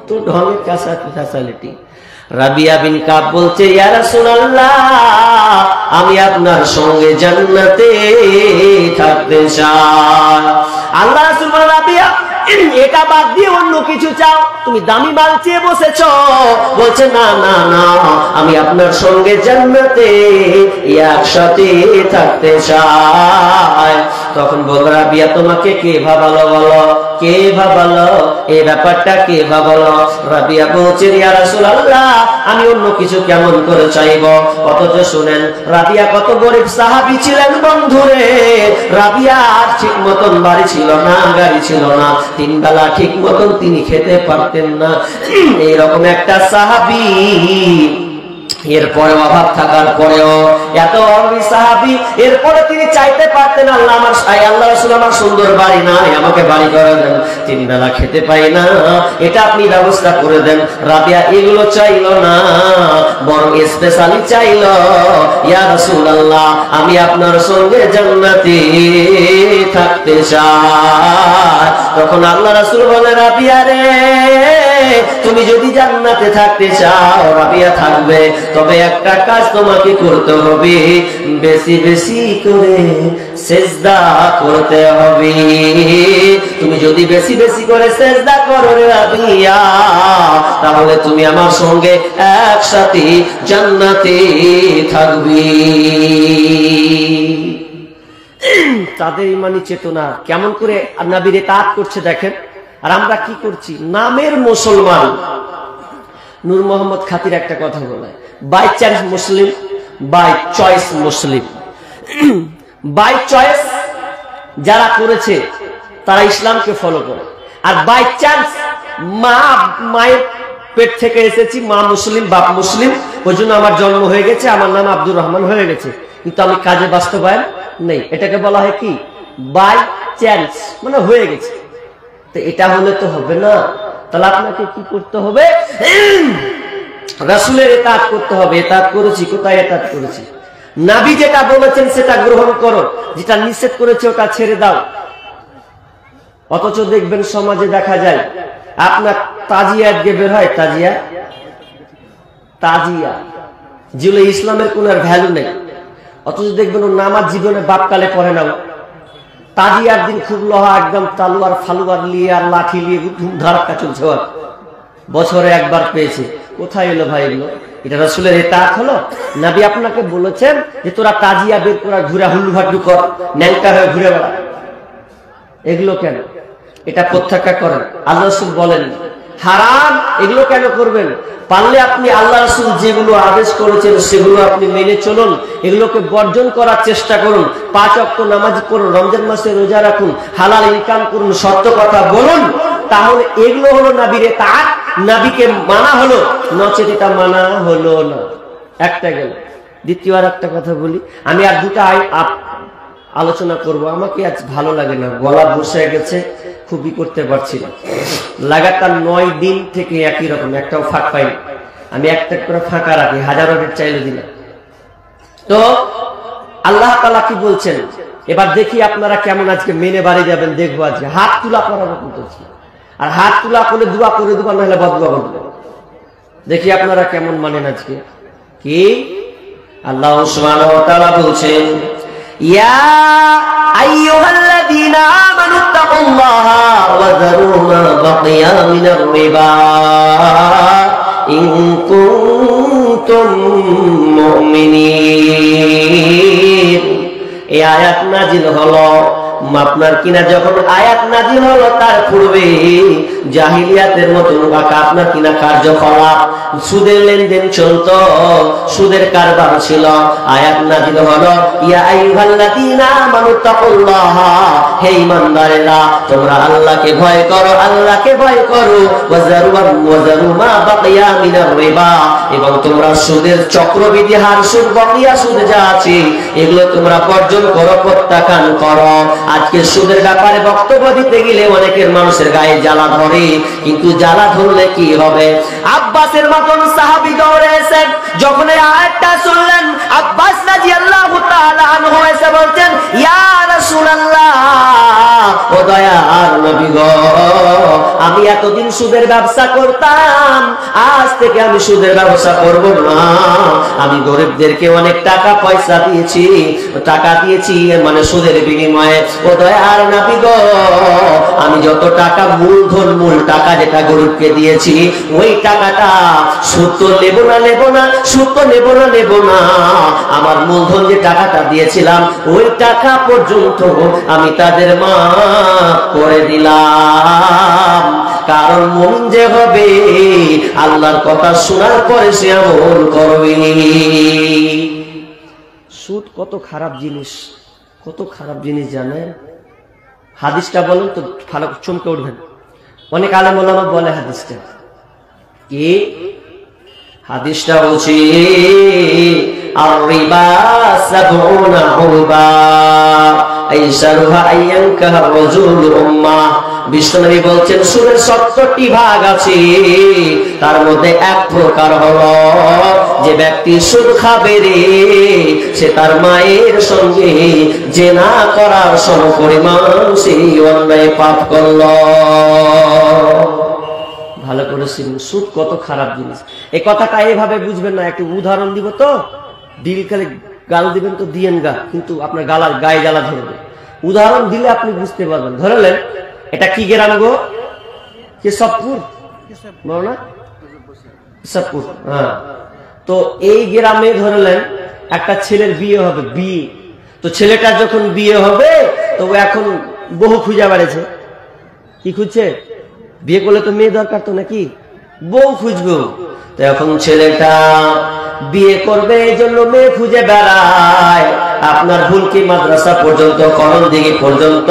তো ঢঙের ফ্যাসিলিটি। রাবিয়া বিন কাব বলছে, ইয়া রাসূলুল্লাহ, আমি আপনার সঙ্গে জান্নাতে থাকতে চাই। আল্লাহ রাসূল বলেন, রাবিয়া এটা বাদ দিয়ে অন্য কিছু চাও, তুমি দামি মাল চেয়ে বসেছ। বলছে না না না, আমি আপনার সঙ্গে জান্নাতে একসাথে থাকতে চাই। তখন বল, রাবিয়া তোমাকে কে ভাবালো বলো, কে ভাবালো, এই ব্যাপারটা কে ভাবালো? রাবিয়া বলছে, ইয়া রাসূলুল্লাহ, আমি অন্য কিছু কেমন করে চাইব? অথচ শুনেন রাবিয়া কত গরিব সাহাবী ছিলেন বন্ধুরে। রাবিয়ার ঠিক মতন বাড়ি ছিল না, গাড়ি ছিল না, 3 বেলা ঠিক মতন তিনি খেতে পারতেন না। এইরকম একটা সাহাবী, এরপরে অভাব থাকার পরেও এত অভাবী সাহাবী, এরপরে তিনি চাইতে পারতেন, আল্লাহ রাসূল আমার সুন্দর বাড়ি নাই, আমাকে বাড়ি করে দেন, 3 বেলা খেতে পাই না, এটা আপনি ব্যবস্থা করে দেন। রাবিয়া এগুলো চাইলো না, বরং স্পেশালি চাইলো, ইয়া রাসূলুল্লাহ, আমি আপনার সঙ্গে জান্নাতে থাকতে চাই। তখন আল্লাহ রাসূল বলে, রাবিয়া রে, তুমি যদি জান্নাতে থাকতে চাও, রাবিয়া থাকবে, তবে একটা কাজ তোমাকে করতে হবে, বেশি বেশি করে সিজদা করতে হবে। তুমি যদি বেশি বেশি করে সিজদা করো রে রাবিয়া, তাহলে তুমি আমার সঙ্গে একসাথে জান্নাতে থাকবে। তাদের ইমানি চেতনা কেমন করে নবীর ইতাআত করছে দেখেন, আর আমরা কি করছি? নামের মুসলমান। নূর মোহাম্মদ খাতির একটা কথা বলে, by chance Muslim, by choice Muslim. By choice যারা করেছে তারা ইসলামকে ফলো করে, আর বাই চান্স মায়ের পেট থেকে এসেছি, মা মুসলিম, বাপ মুসলিম, ওই জন্য আমার জন্ম হয়ে গেছে, আমার নাম আব্দুর রহমান হয়ে গেছে, কিন্তু আমি কাজে বাস্তবায়ন নেই। এটাকে বলা হয় কি? বাই চান্স, মানে হয়ে গেছে। তো এটা হলে তো হবে না, তাহলে আপনাকে কি করতে হবে? রাসূলের ইতাআত করতে হবে। ইতাআত করেছি, কোথায় ইতাআত করেছি? নবী যেটা বলেছেন সেটা গ্রহণ করো, যেটা নিষেধ করেছে ওটা ছেড়ে দাও। অথচ দেখবেন সমাজে দেখা যায় আপনার তাজিয়া দিয়ে বের হয়, তাজিয়া যেগুলো ইসলামের কোন ভ্যালু নেই, অথচ দেখবেন ও নামাজ জীবনে বাপকালে পড়ে না। তাজিয়ার দিন খুব লোহা একদম তালুয়ার ফালুয়ার নিয়ে আর লাঠি নিয়ে ধুমধারাক্কা চলছে, বছরে একবার পেয়েছে। কোথায় এলো ভাই এগুলো? এটা রাসূলের ইতাআত হলো? নবী আপনাকে বলেছেন যে তোরা তাজিয়া বের করা, ঘুরা হুল্লুভাট্টু কর, ন্যাংটা হয়ে ঘুরে বেড়া, এগুলো কেন? এটা প্রত্যাখ্যান করেন। আল্লাহ রাসূল বলেন হারাম, এগুলো কেন করবেন? পারলে আপনি আল্লাহ রাসূল যেগুলো আদেশ করেছেন সেগুলো আপনি মেনে চলুন, এগুলোকে বর্জন করার চেষ্টা করুন। 5 ওয়াক্ত নামাজ পড়ুন, রমজান মাসে রোজা রাখুন, হালাল ইনকাম করুন, সত্য কথা বলুন, তাহলে এগুলো হলো নবীর ইতাআত, নবীকে মানা হলো, নচেত এটা মানা হলো না। একটা গেল। দ্বিতীয় আর একটা কথা বলি, আমি আর দুটা আলোচনা করব। আমাকে আজ ভালো লাগে না, গলা বসে গেছে, খুবই করতে পারছি না। লাগাতার 9 দিন থেকে একই রকম, একটাও ফাঁক পাইনি। আমি একটা করে ফাঁকা রাখি, হাজারো রেট চাইলে দিলাম। তো আল্লাহ তাআলা কি বলছেন এবার দেখি আপনারা কেমন আজকে মেনে বাড়ি যাবেন, দেখবো আজকে হাত তুলা করার মতো করছি। আর হাত তুলা করে দোয়া করে দেবো, নাহলে বদদোয়া করবো। দেখি আপনারা কেমন মানেন আজকে। কি আল্লাহ সুবহানাহু ওয়া তাআলা বলছেন, ইয়া আইয়ুহাল্লাযীনা আমানুত্তাকুল্লাহা ওয়া যারু মা বাকিয়া মিনার রিবা ইন কুনতুম মুমিনিন। এই আয়াত নাযিল হলো আপনার কিনা যখন আয়াত নাযিল হলো তার পূর্বে জাহিলিয়াতের মতো আপনার কিনা কার্যকলাপ সুদের লেনদেন চলতো, সুদের কারবার ছিল। আয়াত নাযিল হলো ইয়া আইয়ুহাল্লাযীনা আমানু তাকুল্লাহা, হে ঈমানদারেরা তোমরা আল্লাহকে ভয় করো, আল্লাহকে ভয় করো, ওয়াজারু মা বাকিয়া মিনার রিবা, এবং তোমরা সুদের চক্রবৃদ্ধি হার সুদ বকিয়া সুদ যা আছে এগুলো তোমরা বর্জন করো, প্রত্যাখ্যান করো। আজকে সুদের ব্যাপারে বক্তব্য দিতে গেলে অনেকের মানুষের গায়ে জ্বালা ধরে, কিন্তু জ্বালা ধরলে কি হবে? আব্বাসের মতন সাহাবী দৌড়ে এসে যখন এই আয়াতটা শুনলেন, আব্বাস রাদিয়াল্লাহু তাআলা আনহু এসে বলছেন ইয়া রাসূলুল্লাহ, ও দয়ার নবী গো, আমি এতদিন সুদের ব্যবসা করতাম, আজ থেকে আমি সুদের ব্যবসা করব না। আমি গরিবদেরকে অনেক টাকা পয়সা দিয়েছি, মানে সুদের বিনিময়ে। ও দয়ার নবী গো, আমি যত টাকা মূল টাকা যেটা গরিবকে দিয়েছি ওই টাকাটা সুদ তো নেব না, সুদ তো নেব না। আমার মূলধন যে টাকাটা দিয়েছিলাম ওই টাকা পর্যন্ত আমি তাদের মাফ করে দিলাম। কারণ মুমিন যে হবে আল্লাহর কথা শোনার পরে সে আমল করবে। সুদ কত খারাপ জিনিস, কত খারাপ জিনিস জানেন? হাদিসটা বলেন তো ভালো চমকে উঠবেন। অনেক আলেম ওলামা বলে হাদিসটা কি? হাদিসটা বলছি আর রিবা সাবউনা হুবা আইসারুহা আইয়ানকাহা রাজুল উম্মাহ। বিশ্বনবী বলছেন সুদের 70টি ভাগ আছে, তার মধ্যে এক প্রকার হলো যে ব্যক্তি সুদ খাবে রে সে তার মায়ের সঙ্গে জিনা করার সমপরিমাণ সেই অন্যায় পাপ করল। ভালো করে শুনুন, সুদ কত খারাপ জিনিস। এই কথাটা এইভাবে বুঝবেন না, একটু উদাহরণ দিব তো দিল খালি গাল দিবেন তো দিয়েন গা, কিন্তু আপনার গায়ে জ্বালা ধরবে। উদাহরণ দিলে আপনি বুঝতে পারবেন। ধরলেন এটা কি গ্রাম গো? কেশবপুর না? কেশবপুর, হ্যাঁ। তো এই গ্রামে ধরলেন একটা ছেলের বিয়ে হবে, বিয়ে। তো ছেলেটা যখন বিয়ে হবে তো এখন বহু খুঁজা বেড়েছে। কি খুঁজছে? বিয়ে করলে তো মেয়ে দরকার তো নাকি, বউ খুঁজবো। তো এখন ছেলেটা বিয়ে করবে এই জন্য মেয়ে খুঁজে বেড়ায়। আপনার ভুলকি মাদ্রাসা পর্যন্ত, করণ দিঘি পর্যন্ত,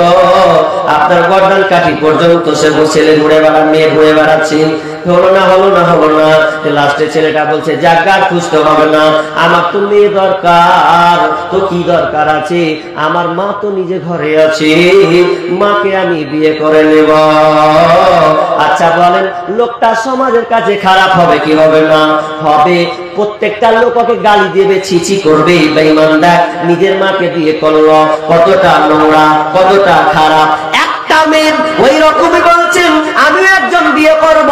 আপনার গর্দান কাঠি পর্যন্ত সে ছেলে ঘুরে বেড়ান, মেয়ে ঘুরে বেড়াচ্ছে। হলো না। লাস্টে ছেলেটা বলছে জাগার খুঁজতে হবে না, আমার তো মেয়ে দরকার। তো কি দরকার আছে? আমার মা তো নিজে ঘরে আছে, মাকে আমি বিয়ে করে নেব। আচ্ছা বলেন লোকটা সমাজের কাছে খারাপ হবে কি হবে না? হবে। প্রত্যেকটা লোক ওকে গালি দেবে, ছিছি করবে, বেঈমান দেখ নিজের মাকে বিয়ে করলো, কতটা নোংরা, কতটা খারাপ। একটা মেয়ে ওই রকমই বলছেন আমি একজন বিয়ে করব,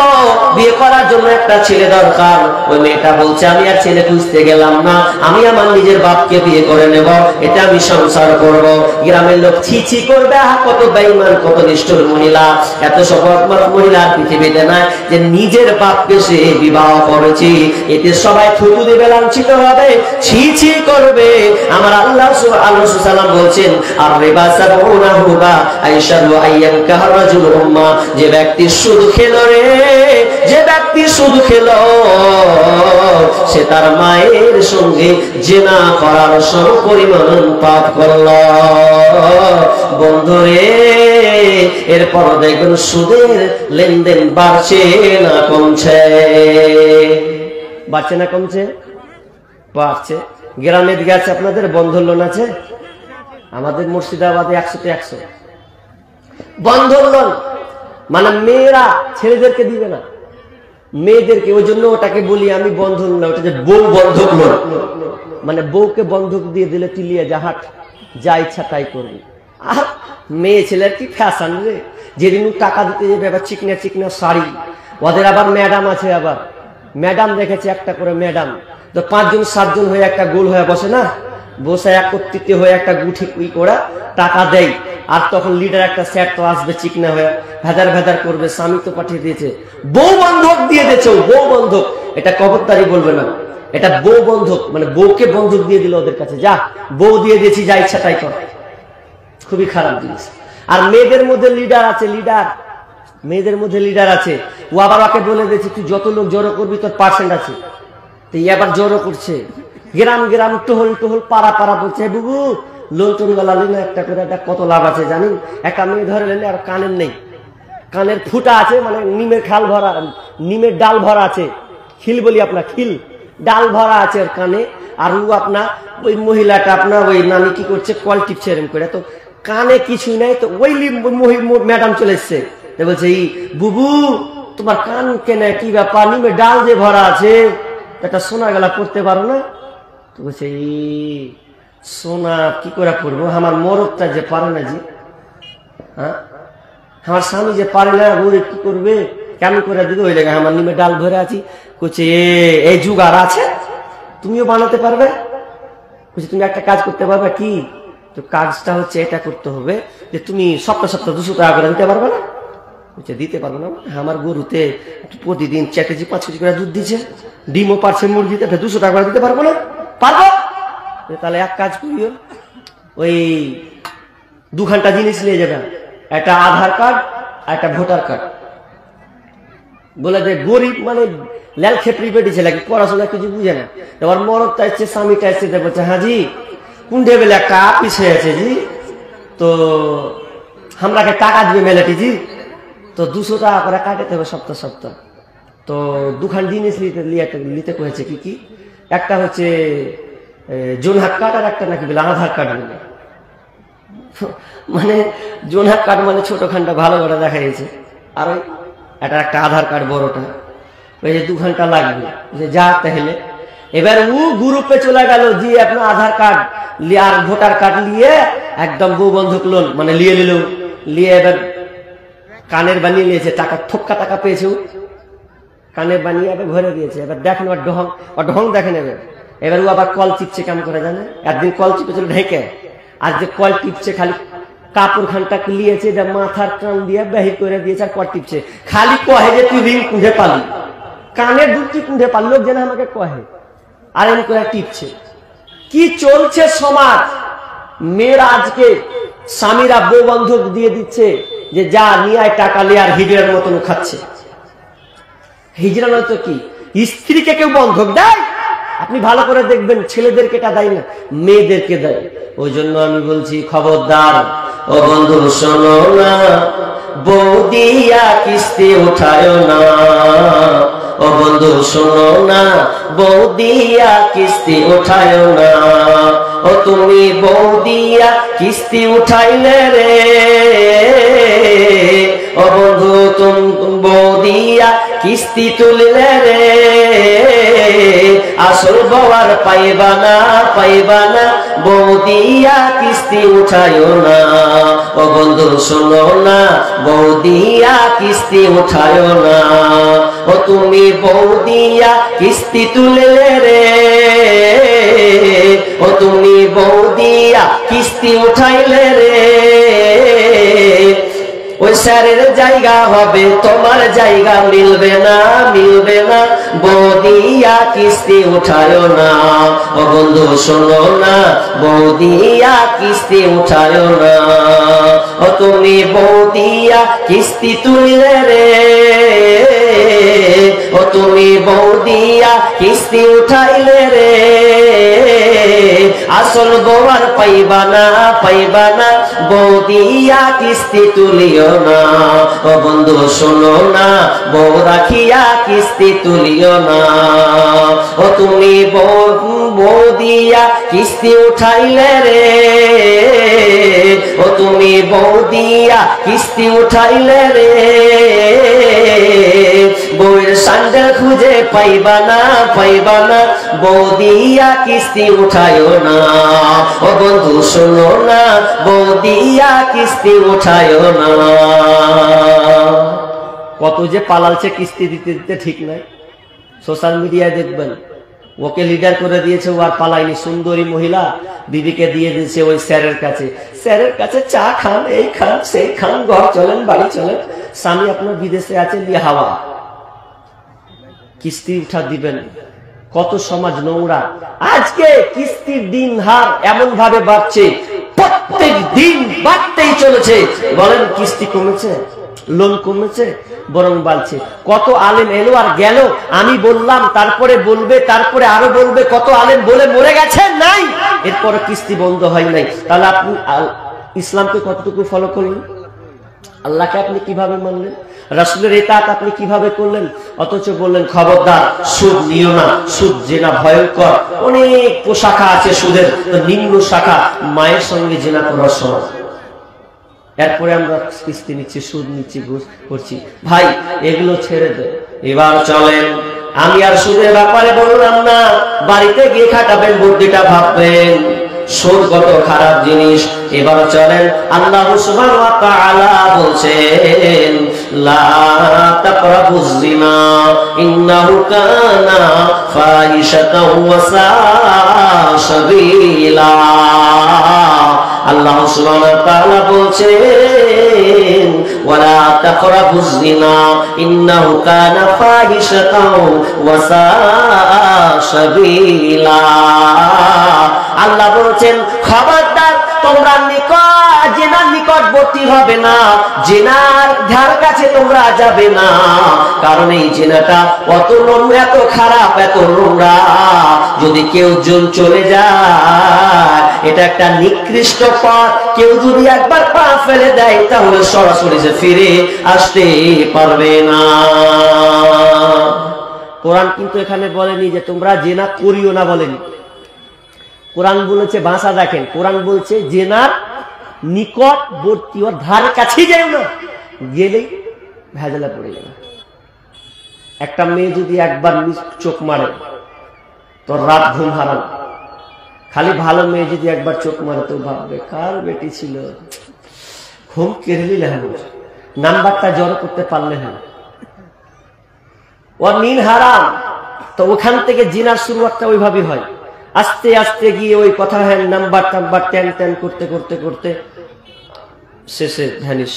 বিয়ে করার জন্য একটা ছেলে দরকার। ওই মেয়েটা বলছে আমি আর ছেলে খুঁজতে গেলাম না, আমি আমার নিজের বাপকে বিয়ে করে নেব, এটা আমি সংসার করব। গ্রামের লোক ছিছি করবে, কত বেঈমান, কত নিষ্ঠুর মহিলা। এত সফলমান মহিলা পৃথিবীতে নাই যে নিজের বাপকে সে বিবাহ করেছে। এতে সবাই থুতু দেবে, লাঞ্ছিত হবে, ছিছি করবে। আমার আল্লাহ সুবহানাহু ওয়া তাআলা বলছেন আর রিবা সাবউনা হুবা আইশারু আইয়ানকাহা রাজুল উম্মাহ। যে ব্যক্তি সুদ খেলো রে, যে ব্যক্তি সুদ খেলো সে তার মায়ের সঙ্গে জিনা করার সমপরিমাণ পাপ করল। বন্ধুরে এরপর দেখবেন সুদের লেনদেন বাড়ছে না কমছে? বাড়ছে না কমছে? বাড়ছে। গ্রামে দিকে আছে আপনাদের বন্ধন লোন আছে? আমাদের মুর্শিদাবাদে 100-তে 100 বন্ধন লোন। মানে মেয়েরা ছেলেদেরকে দিবে না, মেয়েদেরকে। ওই জন্য ওটাকে বলি আমি বন্ধন না, ওটা যে বউ বন্ধক লোন। মানে বউকে বন্ধক দিয়ে দিলে তিলিয়ে জাহাট যা ইচ্ছা তাই করবে। আর মেয়ে ছেলের কি ফ্যাশন রে, যেদিন টাকা দিতে যাবে আবার চিকনা চিকনা শাড়ি। ওদের আবার ম্যাডাম আছে, আবার ম্যাডাম রেখেছে একটা করে ম্যাডাম। তো 5জন 7জন হয়ে একটা গোল হয়ে বসে না, বসে একত্রিত হয়ে একটা গুঠি করা টাকা দেয়। আর তখন লিডার একটা সেট তো আসবে চিকনা হয়ে, ভেদার করবে, স্বামী তো পাঠিয়ে দিয়েছে, বউ বন্ধক দিয়ে দিয়েছে। বউ বন্ধক, এটা কবরদারি বলবে না, এটা বউ বন্ধক। মানে বউকে বন্ধক দিয়ে দিল ওদের কাছে, যা বউ দিয়ে দিয়েছি, যা ইচ্ছা তাই কর।
খুবই খারাপ জিনিস। আর মেয়েদের মধ্যে লিডার আছে, লিডার, মেয়েদের মধ্যে লিডার আছে। ও আবার ওকে বলে দিয়েছে তুই যত লোক জড়ো করবি তোর পার্সেন্ট আছে। তো এবার জড়ো করছে, গ্রাম গ্রাম টহল টহল পাড়া পাড়া বলছে বুবু লোন টোন গলালি না একটা করে, একটা কত লাভ আছে জানি। একটা মেয়ে ধরে নিলে আর কানের নেই, কানের ফুটা আছে, মানে নিমের খাল ভরা, নিমের ডাল ভরা আছে, খিল বলি আপনার, খিল ডাল ভরা আছে ওর কানে। আর ও আপনার ওই মহিলাটা আপনার ওই নানি কি করছে কল টিপছে এরম করে, তো কানে কিছুই নাই। তো ওই ম্যাডাম চলে এসছে, বলছে এই বুবু তোমার কান কেনে কি ব্যাপার, নিমের ডাল যে ভরা আছে, একটা সোনা গলা পড়তে পারো না? তো বলছে এই সোনা কি করে পড়বো, আমার মরদটা যে পারে না জি, হ্যাঁ আমার স্বামী যে পারে না, গরিব কি করবে, কেমন করে দিদি ওই জায়গায় আমার নিমে ডাল ভরে আছি। বলছে এই জুগার আছে, তুমিও বানাতে পারবে? বলছে তুমি একটা কাজ করতে পারবে কি? তো কাজটা হচ্ছে এটা করতে হবে যে তুমি সপ্তাহ সপ্তাহ 200 টাকা করে দিতে পারবে না? বলছে দিতে পারবো না, আমার গরুতে প্রতিদিন 4 কেজি 5 কেজি করে দুধ দিচ্ছে, ডিমও পারছে মুরগিতে, 200 টাকা করে দিতে পারবো না? পারবো। তাহলে এক কাজ করিও, ওই 2 ঘন্টা জিনিস নিয়ে যাবেন, একটা আধার কার্ড আর একটা ভোটার কার্ড। বলে যে গরিব মানে লাল খেপড়ি বেটি ছেলে, পড়াশোনা কিছু বুঝে না। এবার মরদটা এসছে, স্বামীটা এসছে, বলছে হ্যাঁ জি কোন টেবিলে একটা আপিস হয়েছে জি, তো আমরাকে টাকা দিবে মেলাটি জি, তো 200 টাকা করে কাটাতে হবে সপ্তাহ সপ্তাহ। তো 2 খান জিনিস নিতে কয়েছে কি কি, একটা হচ্ছে জোনহাট কার্ড আর একটা নাকি বলে আধার কার্ড বলে। মানে জোনহাট কার্ড মানে ছোট খানটা ভালো করে দেখা গেছে, আর ওই এটা একটা আধার কার্ড বড়টা, ওই যে 2 ঘন্টা লাগবে যা তাহলে। এবার ও গ্রুপে চলে গেল জি আপনার আধার কার্ড আর ভোটার কার্ড নিয়ে একদম বউ বন্ধক লোন মানে নিয়ে নিল, নিয়ে এবার কানের বানিয়ে নিয়েছে, টাকা থোক্কা টাকা পেয়েছে, কানের বানিয়ে এবার ভরে দিয়েছে। এবার দেখেন ওর ঢং দেখে নেবে। এবার ও আবার কল চিপছে কেমন করে জানে, একদিন কল চিপেছিল ঢেকে, আর যে কল টিপছে খালি কাপড় খানটা লিয়েছে, মাথার কান দিয়ে বাহির করে দিয়েছে আর কল টিপছে, খালি কহে যে তুই রিং কুঁধে পালি, কানের দুধ তুই কুঁধে পালি, লোক যেন আমাকে কহে, আর এমন করে টিপছে। কি চলছে সমাজ! মেয়েরা আজকে স্বামীরা বউ বন্ধক দিয়ে দিচ্ছে যে যা নিয়ে আয় টাকা নিয়ে, আর হিজড়ার মতন খাচ্ছে। হিজড়া নয় তো কি, স্ত্রীকে কেউ বন্ধক দেয়? আপনি ভালো করে দেখবেন, ছেলেদেরকে এটা দেয় না, মেয়েদেরকে দেয়। ওই জন্য আমি বলছি খবরদার ও বন্ধু শোনো না, বউ দিয়া কিস্তি উঠায় না। ও বন্ধু শোনো না, বউ দিয়া কিস্তি উঠায় না। ও তুমি বউ দিয়া কিস্তি উঠাইলে রে, ও বন্ধু তুমি বউ দিয়া কিস্তি তুললে রে, আসল বউয়ার পাইবা না, পাইবা না, বউ দিয়া কিস্তি উঠায় না। ও বন্ধু শোনো না, বউ দিয়া কিস্তি উঠায় না। ও তুমি বউ দিয়া কিস্তি তুললে রে, ও তুমি বউ দিয়া কিস্তি উঠাইলে রে, ওই স্যারের জায়গা হবে তোমার জায়গা মিলবে না, মিলবে না, বউ দিয়া কিস্তি উঠায় না। ও বন্ধু শোনো না, বউ দিয়া কিস্তি উঠায় না। ও তুমি বউ দিয়া কিস্তি তুললে রে, ও তুমি বউ দিয়া কিস্তি উঠাইলে রে, আসল বউয়ার পাইবা না, পাইবা না, বউ দিয়া কিস্তি তুলিও না। ও বন্ধু শোনো না, বউ রাখিয়া কিস্তি তুলিও না। ও তুমি বউ দিয়া কিস্তি উঠাইলে রে, ও তুমি বউ দিয়া কিস্তি উঠাইলে রে, বউয়ের স্যান্ডেল খুঁজে পাইবা না, পাইবা না, বউ দিয়া কিস্তি উঠায় না। ও বন্ধু শোনো না, বউ দিয়া কিস্তি উঠায় না। কত যে পালালছে কিস্তি দিতে দিতে ঠিক নাই। সোশ্যাল মিডিয়ায় দেখবেন ওকে লিডার করে দিয়েছে, ও আর পালায়নি, সুন্দরী মহিলা বিবিকে দিয়ে দিয়েছে ওই স্যারের কাছে। স্যারের কাছে চা খান, এই খান, সেই খান, ঘর চলেন, বাড়ি চলেন, স্বামী আপনার বিদেশে আছে, লিয়ে হাওয়া কিস্তি উঠা দিবেন। কত সমাজ নোংরা! আজকে কিস্তির দিন হার এমন ভাবে বাড়ছে, প্রত্যেক দিন বাড়তেই চলেছে। বলেন কিস্তি কমেছে, লোন কমেছে, বরং বাড়ছে। কত আলেম এলো আর গেল, আমি বললাম, তারপরে বলবে, তারপরে আরো বলবে, কত আলেম বলে মরে গেছে, নাই, এরপরে কিস্তি বন্ধ হয় নাই। তাহলে আপনি ইসলামকে কতটুকু ফলো করলেন? আল্লাহকে আপনি কিভাবে মানলেন? রাসূলের ইতাআত আপনি কিভাবে করলেন? অথচ বললেন খবরদার সুদ নিও না, সুদ জিনা ভয়ঙ্কর। অনেক শাখা আছে সুদের, তো নিম্ন শাখা মায়ের সঙ্গে জিনা করার সমান। এরপরে আমরা কিস্তি নিচ্ছি, সুদ নিচ্ছি, ঘুষ করছি। ভাই এগুলো ছেড়ে দে। এবার চলেন, আমি আর সুদের ব্যাপারে বললাম না, বাড়িতে গিয়ে খাটাবেন, বুদ্ধিটা ভাববেন সুদ কত খারাপ জিনিস। এবার চলেন, আল্লাহ সুবহানাহু ওয়া তাআলা বলছেন লা তাকরাবুজ জিনা ইন্নাহু কানা ফাহিশাতাও ওয়া সাআ সাবিলা। আল্লাহ সুবহানাহু ওয়া তাআলা বলছেন ওয়ালা তাকরাবুজ জিনা ইন্নাহু কানা ফাহিশাতাও ওয়া সাআ সাবিলা। আল্লাহ বলছেন খবরদার তোমরা জিনার নিকটবর্তী হবে না, জিনার ধার কাছে তোমরা যাবে না, কারণ এই জিনাটা অত নোংরা, এত খারাপ, এত নোংরা, যদি কেউ চলে যায় এটা একটা নিকৃষ্ট পথ। কেউ যদি একবার পা ফেলে দেয় তাহলে সরাসরি যে ফিরে আসতে পারবে না। কোরআন কিন্তু এখানে বলেনি যে তোমরা জিনা করিও না, বলেনি। কোরআন বলেছে, ভাষা দেখেন, কোরআন বলছে জেনার নিকটবর্তী, ওর ধার কাছে যাও না, গেলেই ভেজালে পড়ে যাবে। একটা মেয়ে যদি একবার চোখ মারে তো রাত ঘুম হারাম। খালি ভালো মেয়ে যদি একবার চোখ মারে তো ভাববে কার বেটি ছিল, ঘুম কেড়ে নিলে হলো, নাম্বারটা জড়ো করতে পারলে হলো, ওর নিন হারাম। তো ওখান থেকে জিনার শুরুয়াতটা ওইভাবে হয়, আস্তে আস্তে গিয়ে ওই কথা, হ্যাঁ নাম্বার টাম্বার ট্যান ট্যান করতে করতে করতে শেষে ভ্যানিশ।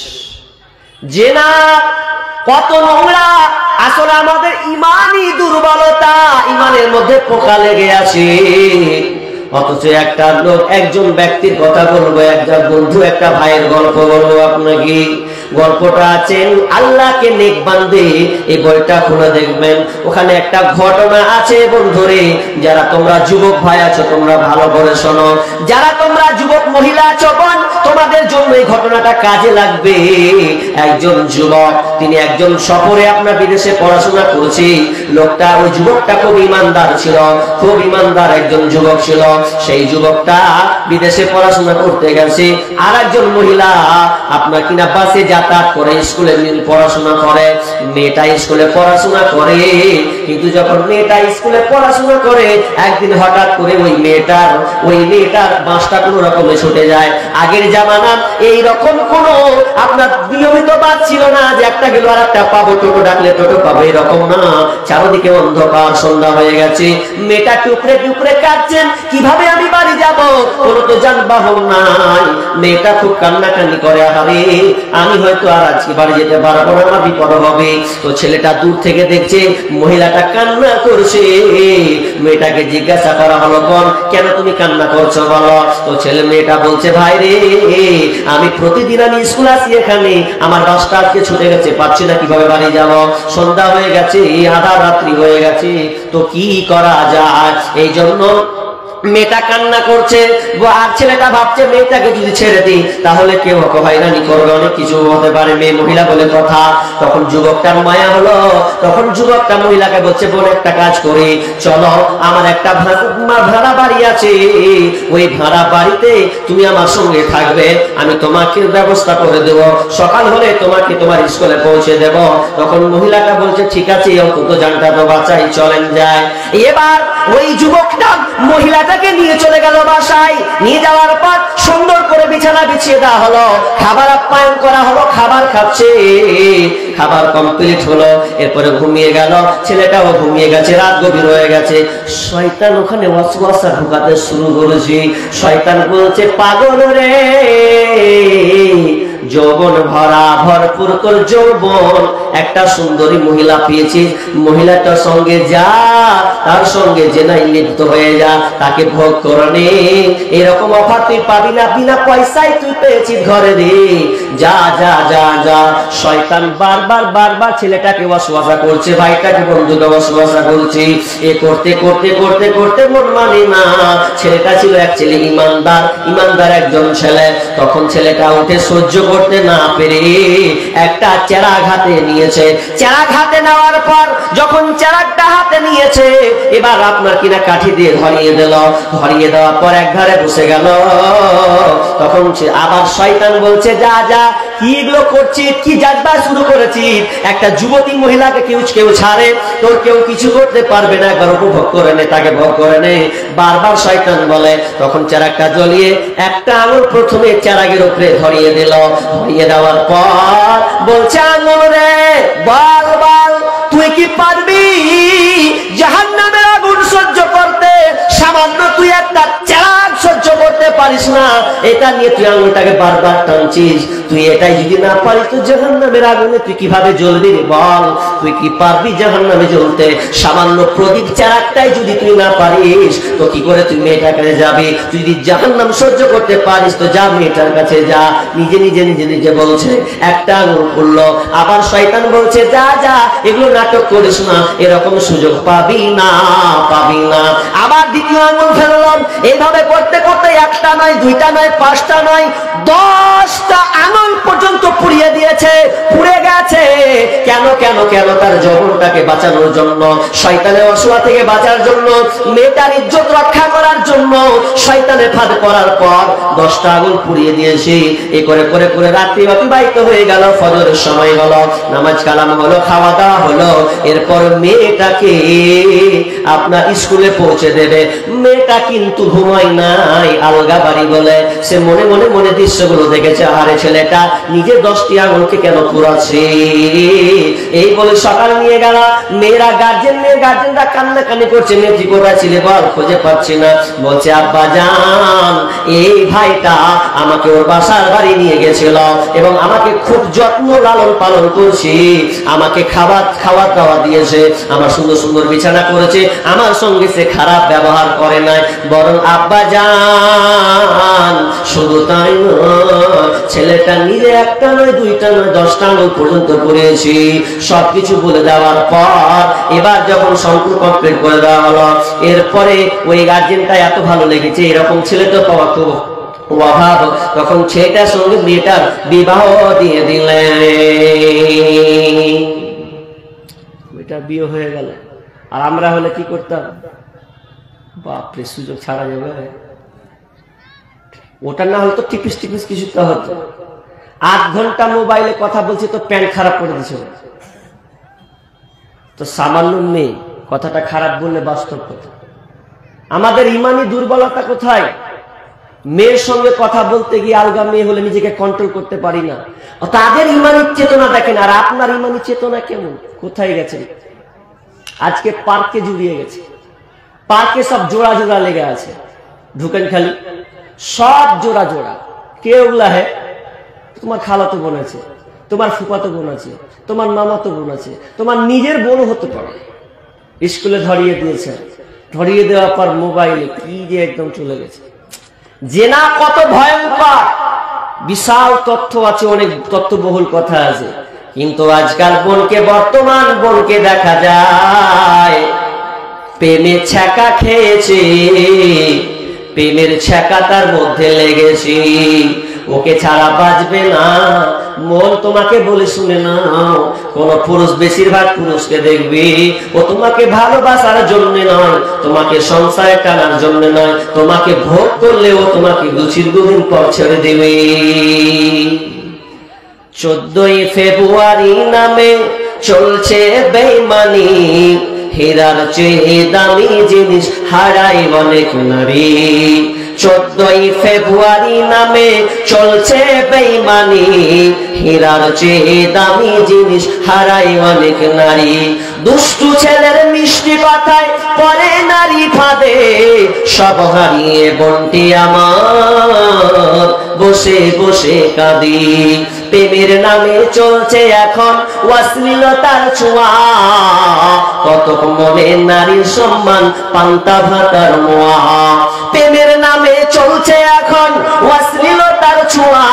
জেনা কত নোংরা, আসলে আমাদের ইমানই দুর্বলতা, ইমানের মধ্যে পোকা লেগে আছে। অথচ একটা লোক, একজন ব্যক্তির কথা বলবো, একটা বন্ধু, একটা ভাইয়ের গল্প বলবো আপনাকে। গল্পটা আছেন আল্লাহকে নেক বান্দে, এই বইটা খুলে দেখবেন, ওখানে একটা ঘটনা আছে বন্ধুরে। যারা তোমরা যুবক ভাই আছো তোমরা ভালো করে শোনো, যারা তোমরা যুবক মহিলা আছো বোন, তোমাদের জন্য এই ঘটনাটা কাজে লাগবে। একজন যুবক, তিনি একজন সফরে আপনার বিদেশে পড়াশোনা করেছে। লোকটা, ওই যুবকটা খুব ইমানদার ছিল, খুব ইমানদার একজন যুবক ছিল। সেই যুবকটা বিদেশে পড়াশোনা করতে গেছে। আর একজন মহিলা আপনার কিনা বাসে যাতায়াত করে, স্কুলে পড়াশোনা করে। মেয়েটা স্কুলে পড়াশোনা করে, কিন্তু যখন মেয়েটা স্কুলে পড়াশোনা করে একদিন হঠাৎ করে ওই মেয়েটার বাসটা কোনো রকমে ছুটে যায়। আগের জামানা এইরকম কোন আপনার নিয়মিত বাস ছিল না যে একটা গেল আর একটা পাবো, টোটো ডাকলে টোটো পাবো, এরকম না। চারদিকে অন্ধকার, সন্ধ্যা হয়ে গেছে। মেয়েটা টুকরে টুকরে কাঁদছেন, কিভাবে আমি বাড়ি যাব, কোনো তো যানবাহন নাই। মেয়েটা খুব কান্নাকান্নি করে, আরে আমি হয়তো আর আজকে বাড়ি যেতে পারবো না, আমার বিপদ হবে। তো ছেলেটা দূর থেকে দেখছে মহিলাটা কান্না করছে। মেয়েটাকে জিজ্ঞাসা করা হলো, বোন কেন তুমি কান্না করছো বলো। তো ছেলে মেয়েটা বলছে, ভাই রে আমি প্রতিদিন আমি স্কুল আসি, এখানে আমার বাসটা আজকে ছুটে গেছে, পাচ্ছি না কিভাবে বাড়ি যাব, সন্ধ্যা হয়ে গেছে, আধা রাত্রি হয়ে গেছে, তো কি করা যায়। এই জন্য মেয়েটা কান্না করছে। আর ছেলেটা ভাবছে মেয়েটাকে যদি ছেড়ে দিই তাহলে কেউ হয়রানি করবে, অনেক কিছু হতে পারে, মেয়ে মহিলা বলে কথা। তখন যুবকটার মায়া হলো, তখন যুবকটা মহিলাকে বলছে, বোন একটা কাজ করি, চলো আমার একটা ভাড়া বাড়ি আছে, ওই ভাড়া বাড়িতে তুমি আমার সঙ্গে থাকবে, আমি তোমাকে ব্যবস্থা করে দেব, সকাল হলে তোমাকে তোমার স্কুলে পৌঁছে দেব। তখন মহিলাটা বলছে, ঠিক আছে, অন্তত জানটা তো বাঁচাই, চলেন যায়। এবার ওই যুবকটা মহিলাটাকে নিয়ে চলে গেল বাসায়। নিয়ে যাওয়ার পর সুন্দর করে বিছানা বিছিয়ে দেওয়া হলো, খাবার আপ্যায়ন করা হলো, খাবার খাচ্ছে, খাবার কমপ্লিট হলো। এরপরে ঘুমিয়ে গেল, ছেলেটাও ঘুমিয়ে গেছে, রাত গভীর হয়ে গেছে। শয়তান ওখানে ওয়াসওয়াসা ঢোকাতে শুরু করেছে। শয়তান বলছে, পাগল রে, যৌবন ভরা ভরপুর তোর যৌবন,
একটা সুন্দরী মহিলা পেয়েছিস, মহিলাটার সঙ্গে যা, তার সঙ্গে জেনায় লিপ্ত হয়ে যা, তাকে ভোগ করে নে। এরকম অফার তুই পাবি না, বিনা পয়সায় তুই পেয়েছিস ঘরে রে। যা যা যা যা। শয়তান বারবার বারবার ছেলেটাকে ওয়াসওয়াসা করছে, ভাইটাকে বন্ধুকে ওয়াসওয়াসা করছে। এ করতে করতে করতে করতে মন মানে না। ছেলেটা ছিল অ্যাকচুয়ালি ইমানদার একজন ছেলে। তখন ছেলেটা উঠে সহ্য করতে না পেরে একটা চেরাগ হাতে নিয়েছে। চেরাগ হাতে নেওয়ার পর যখন চেরাগটা হাতে নিয়েছে, এবার আপনার কিনা কাঠি দিয়ে ধরিয়ে দিল। ধরিয়ে দেওয়ার পর একধারে বসে গেল। তখন আবার শয়তান বলছে, যা যা, কি এগুলো করছিস, কি যাজবা শুরু করেছিস? একটা যুবতী মহিলাকে কেউ ছাড়ে, তোর কেউ কিছু করতে পারবে না, একবার উপভোগ করে নে, তাকে ভোগ করে নে। বারবার শয়তান বলে। তখন চেরাগটা জ্বলিয়ে একটা আঙুল প্রথমে চেরাগের উপরে ধরিয়ে দিল। ধরিয়ে দেওয়ার পর বলছে, আঙুল রে, বল বল, তুই কি পারবি জাহান্নামের আগুন সহ্য করতে? সামান্য তুই একটা চেরাগ সহ্য করতে পারিস না, এটা নিয়ে তুই আঙুলটাকে বারবার টানছিস। তুই এটাই যদি না পারিস তো জাহান্নামের আগুনে তুই কিভাবে জ্বলবি রে? বল, তুই কি পারবি জাহান্নামে জ্বলতে? সামান্য প্রদীপ চেরাগটাই যদি তুই না পারিস তো কি করে তুই মেয়েটার কাছে যাবি? তুই যদি জাহান্নাম সহ্য করতে পারিস তো যা, মেয়েটার কাছে যা। নিজে নিজে নিজে নিজে বলছে। একটা আঙুল পড়লো। আবার শয়তান বলছে, যা যা, এগুলো নাটক করিস না, এরকম সুযোগ পাবি না, পাবি না। আবার দ্বিতীয় আঙুল ফেললাম। এইভাবে করতে করতে একটা নয়, দুইটা নয়, পাঁচটা নয়, 10টা আঙুল পর্যন্ত পুড়িয়ে দিয়েছে, পুড়ে গেছে। কেন কেন কেন? তার যৌবনটাকে বাঁচানোর জন্য, শয়তানের অসুয়া থেকে বাঁচার জন্য, মেয়েটার ইজ্জত রক্ষা করার জন্য শয়তানের ফাঁদ করার পর 10টা আঙুল পুড়িয়ে দিয়েছে। এ করে করে করে রাত্রি অতিবাহিত হয়ে গেল। ফজরের সময় হলো, নামাজ কালাম হলো, খাওয়া দাওয়া হলো। এরপর মেয়েটাকে আপনার স্কুলে পৌঁছে দেবে। মেয়েটা কিন্তু ঘুমায় নাই, আলগা বাড়ি বলে সে মনে মনে মনে দৃশ্যগুলো দেখেছে। আরে ছেলেটা নিজে 10টি আঙুলকে কেন পুরাচ্ছে? এই বলে সকাল নিয়ে গেল। মেয়েরা গার্জেনরা কান্নাকানি করছে, মেয়েটি কোথায় ছিলে বল, খুঁজে পাচ্ছি না। বলছে, আব্বা জান, এই ভাইটা আমাকে ওর বাসার বাড়ি নিয়ে গেছিল এবং আমাকে খুব যত্ন লালন পালন করছি। আমাকে খাবার দাওয়া দিয়েছে, আমার সুন্দর সুন্দর বিছানা করেছে, আমার সঙ্গে সে খারাপ ব্যবহার করে নাই। বরং আব্বা জান, শুধু তাই নয়, ছেলেটা নিজে একটা নয়, দুইটা নয়, 10টা আঙুল পর্যন্ত করেছি। সবকিছু বলে দেওয়ার পর এবার যখন সম্পূর্ণ কমপ্লিট করে দেওয়া হলো, এরপরে ওই গার্জেনটা এত ভালো লেগেছে, এরকম ছেলে তো পাওয়া খুব অভাব। তখন ছেলেটার সঙ্গে মেয়েটার বিবাহ দিয়ে দিলেন। মেয়েটার বিয়ে হয়ে গেল। আর আমরা হলে কি করতাম? বাপরে, সুযোগ ছাড়া যাবে? ওটা না হলে তো টিপিস টিপিস কিছুটা হতো। 8 ঘন্টা মোবাইলে কথা বলছি তো প্যান্ট খারাপ করে দিছে। তো সামান্য মেয়ে, কথাটা খারাপ বললে বাস্তব কথা। আমাদের ইমানি দুর্বলতা কোথায়? মেয়ের সঙ্গে কথা বলতে গিয়ে আলগা মেয়ে হলে নিজেকে কন্ট্রোল করতে পারি না। তাদের ইমানি চেতনা দেখেন, আর আপনার ইমানি চেতনা কেমন? কোথায় গেছেন? আজকে পার্কে জুড়িয়ে গেছে। পার্কে সব জোড়া জোড়া লেগে আছে। ঢুকেন খালি, সব জোড়া জোড়া। কে ওগুলা? হে, তোমার খালাতো বোন আছে, তোমার ফুফাতো বোন আছে, তোমার মামাতো বোন আছে, তোমার নিজের বোন হতে পারে। স্কুলে ধরিয়ে দিয়েছে। ধরিয়ে দেওয়ার পর মোবাইলে কি যে একদম চলে গেছে। জেনা কত ভয়ঙ্কর, বিশাল তথ্য আছে, অনেক তথ্যবহুল কথা আছে। কিন্তু আজকাল বর্তমান বোনকে দেখা যায় প্রেমে ছ্যাঁকা খেয়েছে, প্রেমের ছ্যাঁকা তার মধ্যে লেগেছে। ওকে ছাড়া বাঁচবে না। মন তোমাকে বলে শুনে না, কোন পুরুষ, বেশিরভাগ পুরুষকে দেখবি ও তোমাকে ভালোবাসার জন্য নয়, তোমাকে সংসারে টানার জন্য নয়, তোমাকে ভোগ করলে ও তোমাকে দীর্ঘদিন পর ছেড়ে দেবে। 14ই ফেব্রুয়ারি নামে চলছে বেঈমানি, হীরার চেয়ে দামি জিনিস হারায় অনেক নারী। 14ই ফেব্রুয়ারি নামে চলছে বেঈমানি, হীরার চেয়ে দামি জিনিস হারায় অনেক নারী। দুষ্টু ছেলের মিষ্টি কথায় পরে নারী ফাঁদে, সব হারিয়ে বন্টি আমার বসে বসে কাঁদি। প্রেমের নামে চলছে এখন অশ্লীলতার ছোঁয়া, কত মনে নারীর সম্মান পান্তা ভাতার মোয়া। প্রেমের নামে চলছে এখন অশ্লীলতার ছোঁয়া,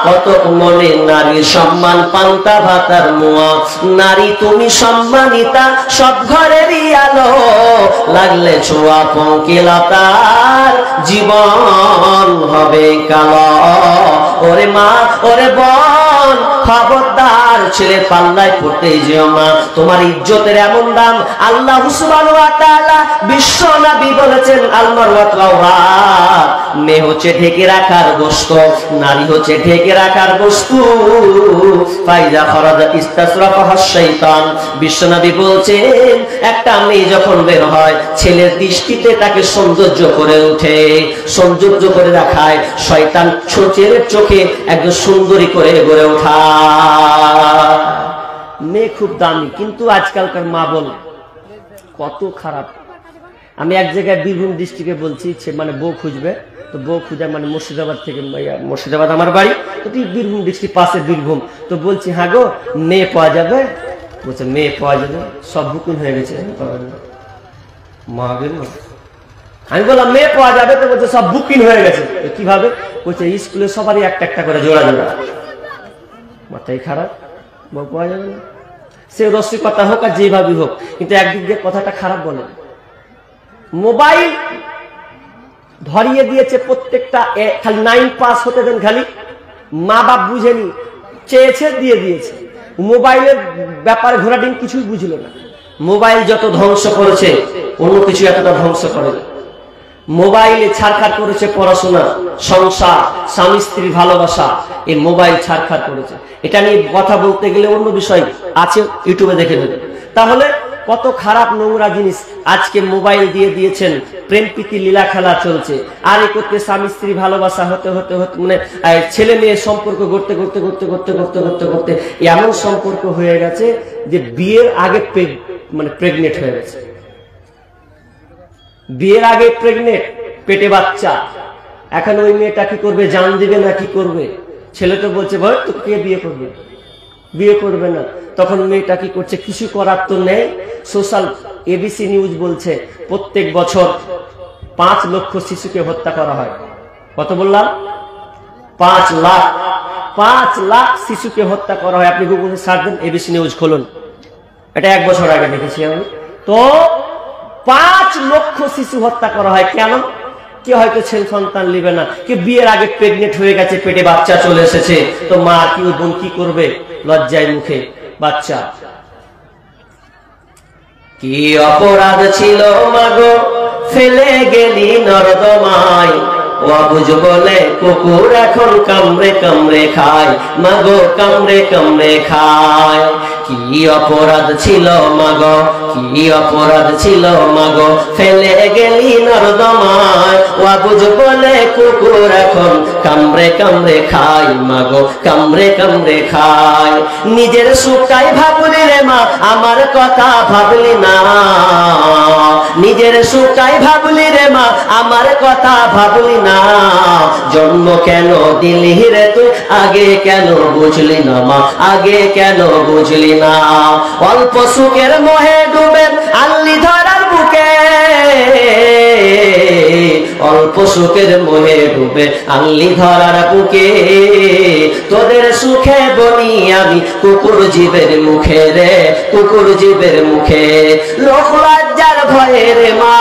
কত মনে নারীর সম্মান পান্তা ভাতার মোয়া। নারী তুমি সম্মানিতা সব ঘরেরই আলো, লাগলে ছোঁয়া পঙ্কিলতার জীবন হবে কালো। ওরে মা ওরে বোন খবরদার ছেলে পাল্লায় পড়তে যেও না, তোমার ইজ্জতের এমন দাম আল্লাহ সুবহানাহু ওয়া তাআলা বিশ্ব নবী বলেছেন আল মারওয়াত আওরাত। মেয়ে হচ্ছে ঢেকে রাখার বস্তু, নারী হচ্ছে ঢেকে রাখার বস্তু। ফাইজা খরাজা ইস্তাসরাফাহা শাইতান, বিশ্ব নবী বলছেন একটা মেয়ে যখন বের হয় ছেলের দৃষ্টিতে তাকে সৌন্দর্য করে ওঠে, সৌন্দর্য করে রাখায় শয়তান ছেলের চোখে একদম সুন্দরী করে গড়ে ওঠা। মেয়ে খুব দামি, কিন্তু আজকালকার মা বল কত খারাপ। আমি এক জায়গায় বীরভূম ডিস্ট্রিক্টে বলছি, মানে বউ খুঁজবে, তো বউ খুঁজে মানে মুর্শিদাবাদ থেকে, মুর্শিদাবাদ আমার বাড়ি, তো বীরভূম ডিস্ট্রিক্ট পাশে বীরভূম। তো বলছি হ্যাঁ গো মেয়ে পাওয়া যাবে? বলছে মেয়ে পাওয়া যাবে, সব বুকিং হয়ে গেছে। মা আমি বললাম মেয়ে পাওয়া যাবে? তো বলছে সব বুকিং হয়ে গেছে। কিভাবে? বলছে স্কুলে সবারই একটা একটা করে জোড়া জোড়া। মাথায় খারাপ, বউ পাওয়া যাবে না। সে রসিকতা হোক আর যেভাবে হোক, কিন্তু একদিক দিয়ে কথাটা খারাপ বলে। মোবাইল ধরিয়ে দিয়েছে প্রত্যেকটা, খালি 9 পাস হতে দেন, খালি মা বাপ বুঝেনি, চেয়েছে দিয়ে দিয়েছে। মোবাইলের ব্যাপারে ঘোরাডিং কিছুই বুঝলো না। মোবাইল যত ধ্বংস করেছে অন্য কিছু এতটা ধ্বংস করে। মোবাইলে ছাড়খাড় করেছে পড়াশোনা, সংসার, স্বামী স্ত্রী ভালোবাসা, এই মোবাইল ছাড়খাড় করেছে। এটা নিয়ে কথা বলতে গেলে অন্য বিষয় আছে, ইউটিউবে দেখে নেবে। তাহলে কত খারাপ নোংরা জিনিস আজকে মোবাইল দিয়ে দিয়েছেন। প্রেম প্রীতি লীলা খেলা চলছে, আর এ করতে স্বামী স্ত্রী ভালোবাসা হতে হতে হতে মানে ছেলে মেয়ের সম্পর্ক করতে করতে করতে করতে করতে করতে করতে এমন সম্পর্ক হয়ে গেছে যে বিয়ের আগে মানে প্রেগনেন্ট হয়ে গেছে। বিয়ের আগে প্রেগনেন্ট, পেটে বাচ্চা। এখন ওই মেয়েটা কি করবে, জান দিবে না কি করবে? ছেলে তো বলছে ভাই তো কে বিয়ে করবে, বিয়ে করবে না। তখন মেয়েটা কি করছে, কিছু করার তো নেই। সোশ্যাল এবিসি নিউজ বলছে প্রত্যেক বছর 5 লক্ষ শিশুকে হত্যা করা হয়। কত বললাম? 5 লাখ। 5 লাখ শিশুকে হত্যা করা হয়। আপনি গুগলে সার্চ দেন, এবিসি নিউজ খুলুন, এটা 1 বছর আগে দেখেছি আমি। তো 5 লক্ষ শিশু হত্যা করা হয়। কেন? কে হয়তো ছেলে সন্তান নিবে না, কে বিয়ের আগে প্রেগনেন্ট হয়ে গেছে, পেটে বাচ্চা চলে এসেছে, তো মা কি বোন কি করবে? লজ্জায় মুখে বাচ্চা। কি অপরাধ ছিল মাগো ফেলে গেলি নর্দমায়, অবুঝ বলে কুকুর এখন কামড়ে কামড়ে খায়, মাগো কামড়ে কামড়ে খায়। কি অপরাধ ছিল মাগো, কি অপরাধ ছিল মাগো ফেলে গেলি নর্দমায়, অবুঝ বলে কুকুর এখন কামড়ে কামড়ে খায়, মাগো কামড়ে কামড়ে খায়। নিজের সুখটাই ভাবলি রে মা, আমার কথা ভাবলি না। নিজের সুখটাই ভাবলি রে মা, আমার কথা ভাবলি না। জন্ম কেন দিলি রে তুই, আগে কেন বুঝলি না মা, আগে কেন বুঝলি না। অল্প সুখের মোহে ডুবে আল্লি ধরার বুকে, অল্প সুখের মোহে ডুবে আল্লি ধরার বুকে। তোদের সুখে বলি আমি কুকুর জীবের মুখে রে, কুকুর জীবের মুখে। লোক লজ্জার ভয়ে রে মা,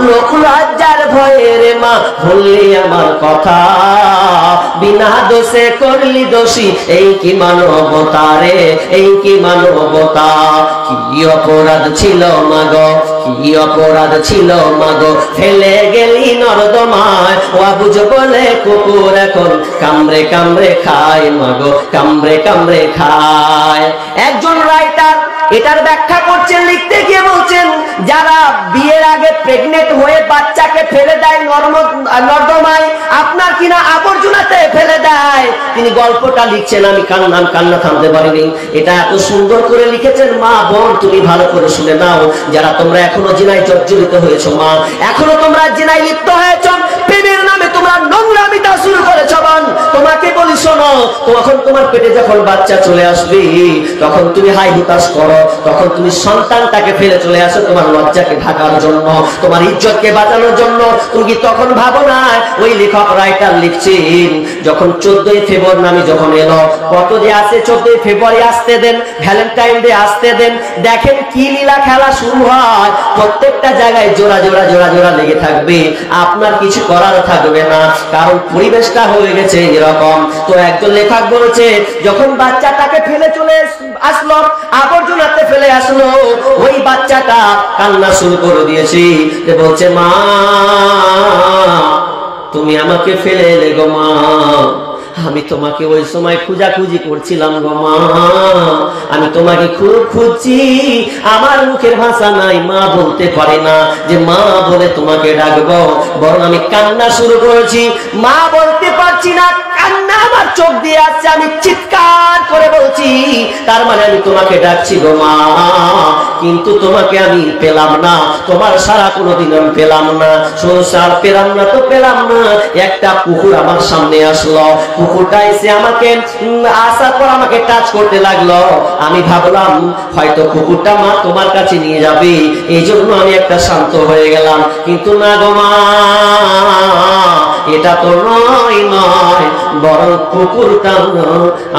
লোক লজ্জার ভয়ে রে মা ভুললি আমার কথা। বিনা দোষে করলি দোষী, এই কি মানবতা রে, এই কি মানবতা। কি অপরাধ ছিল মাগো, কি অপরাধ ছিল মাগো ফেলে গেলি নর্দমায়, অবুঝ বলে কুকুর এখন কামড়ে কামড়ে খায়, মাগো কামড়ে কামড়ে খায়। একজন রাইটার
এটার ব্যাখ্যা করছেন, লিখতে গিয়ে বলছেন যারা বিয়ের আগে প্রেগনেন্ট হয়ে বাচ্চাকে ফেলে দেয় নর্দমায়, আপনার কিনা আবর্জনাতে ফেলে দেয়। তিনি গল্পটা লিখছেন, আমি কান্না থামতে পারিনি। এটা এত সুন্দর করে লিখেছেন। মা বোন তুমি ভালো করে শুনে নাও, যারা তোমরা এখনো জিনায় জর্জরিত হয়েছো, মা এখনো তোমরা জিনায় লিপ্ত হয়েছ, প্রেমের নামে তোমরা নোংরামিতা শুরু করেছো, বোন তোমাকে বলি শোনো, তখন তোমার পেটে যখন বাচ্চা চলে আসবে তখন তুমি হাই হুতাশ করো, তখন তুমি সন্তানটাকে ফেলে চলে আসো তোমার লজ্জাকে ঢাকার জন্য, তোমার ইজ্জতকে বাঁচানোর জন্য। তুমি তখন ভাবো না, ওই লেখক রাইটার লিখছেন যখন 14ই ফেব্রুয়ারি নামে যখন এলো, কত যে আছে 14ই ফেব্রুয়ারি আসতে দেন, ভ্যালেন্টাইন ডে আসতে দেন, দেখেন কি লীলা খেলা শুরু হয়। প্রত্যেকটা জায়গায় জোড়া জোড়া জোড়া জোড়া লেগে থাকবে, আপনার কিছু করার থাকবে না, কারণ পরিবেশটা হয়ে গেছে এরকম। তো একজন লেখক বলেছে যখন বাচ্চাটাকে ফেলে চলে আসলো, আবর্জনাতে ফেলে আসলো, ওই বাচ্চাটা কান্না শুরু করে দিয়েছে, যে বলছে মা তুমি আমাকে ফেলে এলে গো মা, আমি তোমাকে ওই সময় খুঁজাখুঁজি করছিলাম গো মা, আমি তোমাকে খুব খুঁজছি, আমার মুখের ভাষা নাই, মা বলতে পারি না যে মা বলে তোমাকে ডাকবো, বরং আমি কান্না শুরু করেছি, মা বলতে পারছি না, কান্না আমার চোখ দিয়ে আসছে, আমি চিৎকার করে বলছি, তার মানে আমি তোমাকে ডাকছি গো মা, কিন্তু তোমাকে আমি পেলাম না, তোমার সারা কোনোদিন আমি পেলাম না, সংসার পেলাম না, তো পেলাম না। একটা কুকুর আমার সামনে আসলো, কুকুরটা এসে আমাকে আসার পর আমাকে টাচ করতে লাগলো, আমি ভাবলাম হয়তো কুকুরটা মা তোমার কাছে নিয়ে যাবে, এই জন্য আমি একটা শান্ত হয়ে গেলাম, কিন্তু না গো মা, এটা তো নয়, বরং কুকুরটা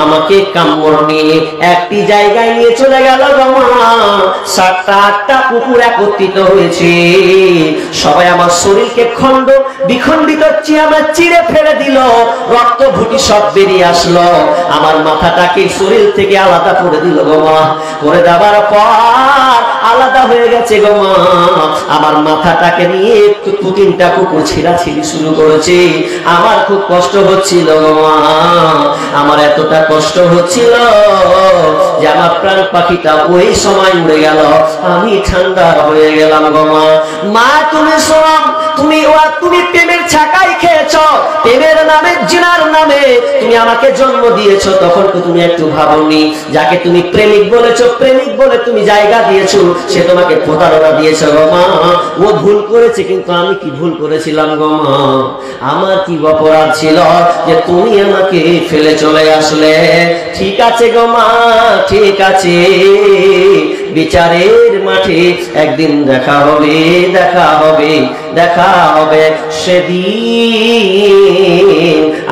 আমাকে কামড় নিয়ে একটি জায়গায় নিয়ে চলে গেল গো মা। 7টা 8টা কুকুর একত্রিত হয়েছে, সবাই আমার শরীরকে খণ্ড বিখণ্ডিত আমার চিড়ে ফেলে দিল, রক্ত ভুটি সব বেরিয়ে আসলো, আমার মাথাটাকে শরীর থেকে আলাদা করে দিল গো মা, করে দেওয়ার পর আলাদা হয়ে গেছে গো মা, আমার মাথাটাকে নিয়ে 2-3টা কুকুর ছিঁড়াছিঁড়ি শুরু করেছে, আমার খুব কষ্ট হচ্ছিল গো মা, আমার এতটা কষ্ট হচ্ছিল যে আমার প্রাণ পাখিটা ওই সময় উড়ে গেল, আমি ঠান্ডা হয়ে গেলাম গো মা। মা তুমি শোনো, তুমি প্রেমের ছাকাই খেয়েছ, প্রেমের নামে জিনার নামে তুমি আমাকে জন্ম দিয়েছো, তখন তো তুমি একটু ভাবনি, যাকে তুমি প্রেমিক বলেছো, প্রেমিক বলে তুমি জায়গা দিয়েছো, সে তোমাকে প্রতারণা দিয়েছে গো মা, ও ভুল করেছে, কিন্তু আমি কি ভুল করেছিলাম গো মা, আমার কি অপরাধ ছিল যে তুমি আমাকে ফেলে চলে আসলে? ঠিক আছে গো মা, ঠিক আছে, বিচারের মাঠে একদিন দেখা হবে, দেখা হবে, দেখা হবে, সেদিন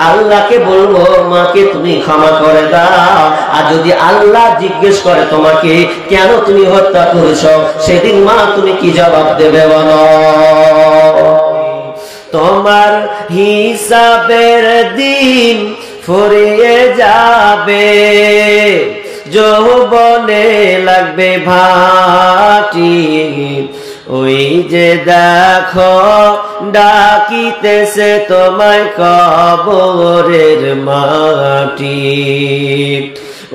আল্লাহকে বলবো মাকে তুমি ক্ষমা করে দাও, আর যদি আল্লাহ জিজ্ঞেস করে তোমাকে কেন তুমি হত্যা করেছো, সেদিন মা তুমি কি জবাব দেবে বলো? তোমার হিসাবের দিন ফুরিয়ে যাবে, যৌবনে লাগবে ভাটি, ওই যে দেখো ডাকিতেছে তোমায় কবরের মাটি,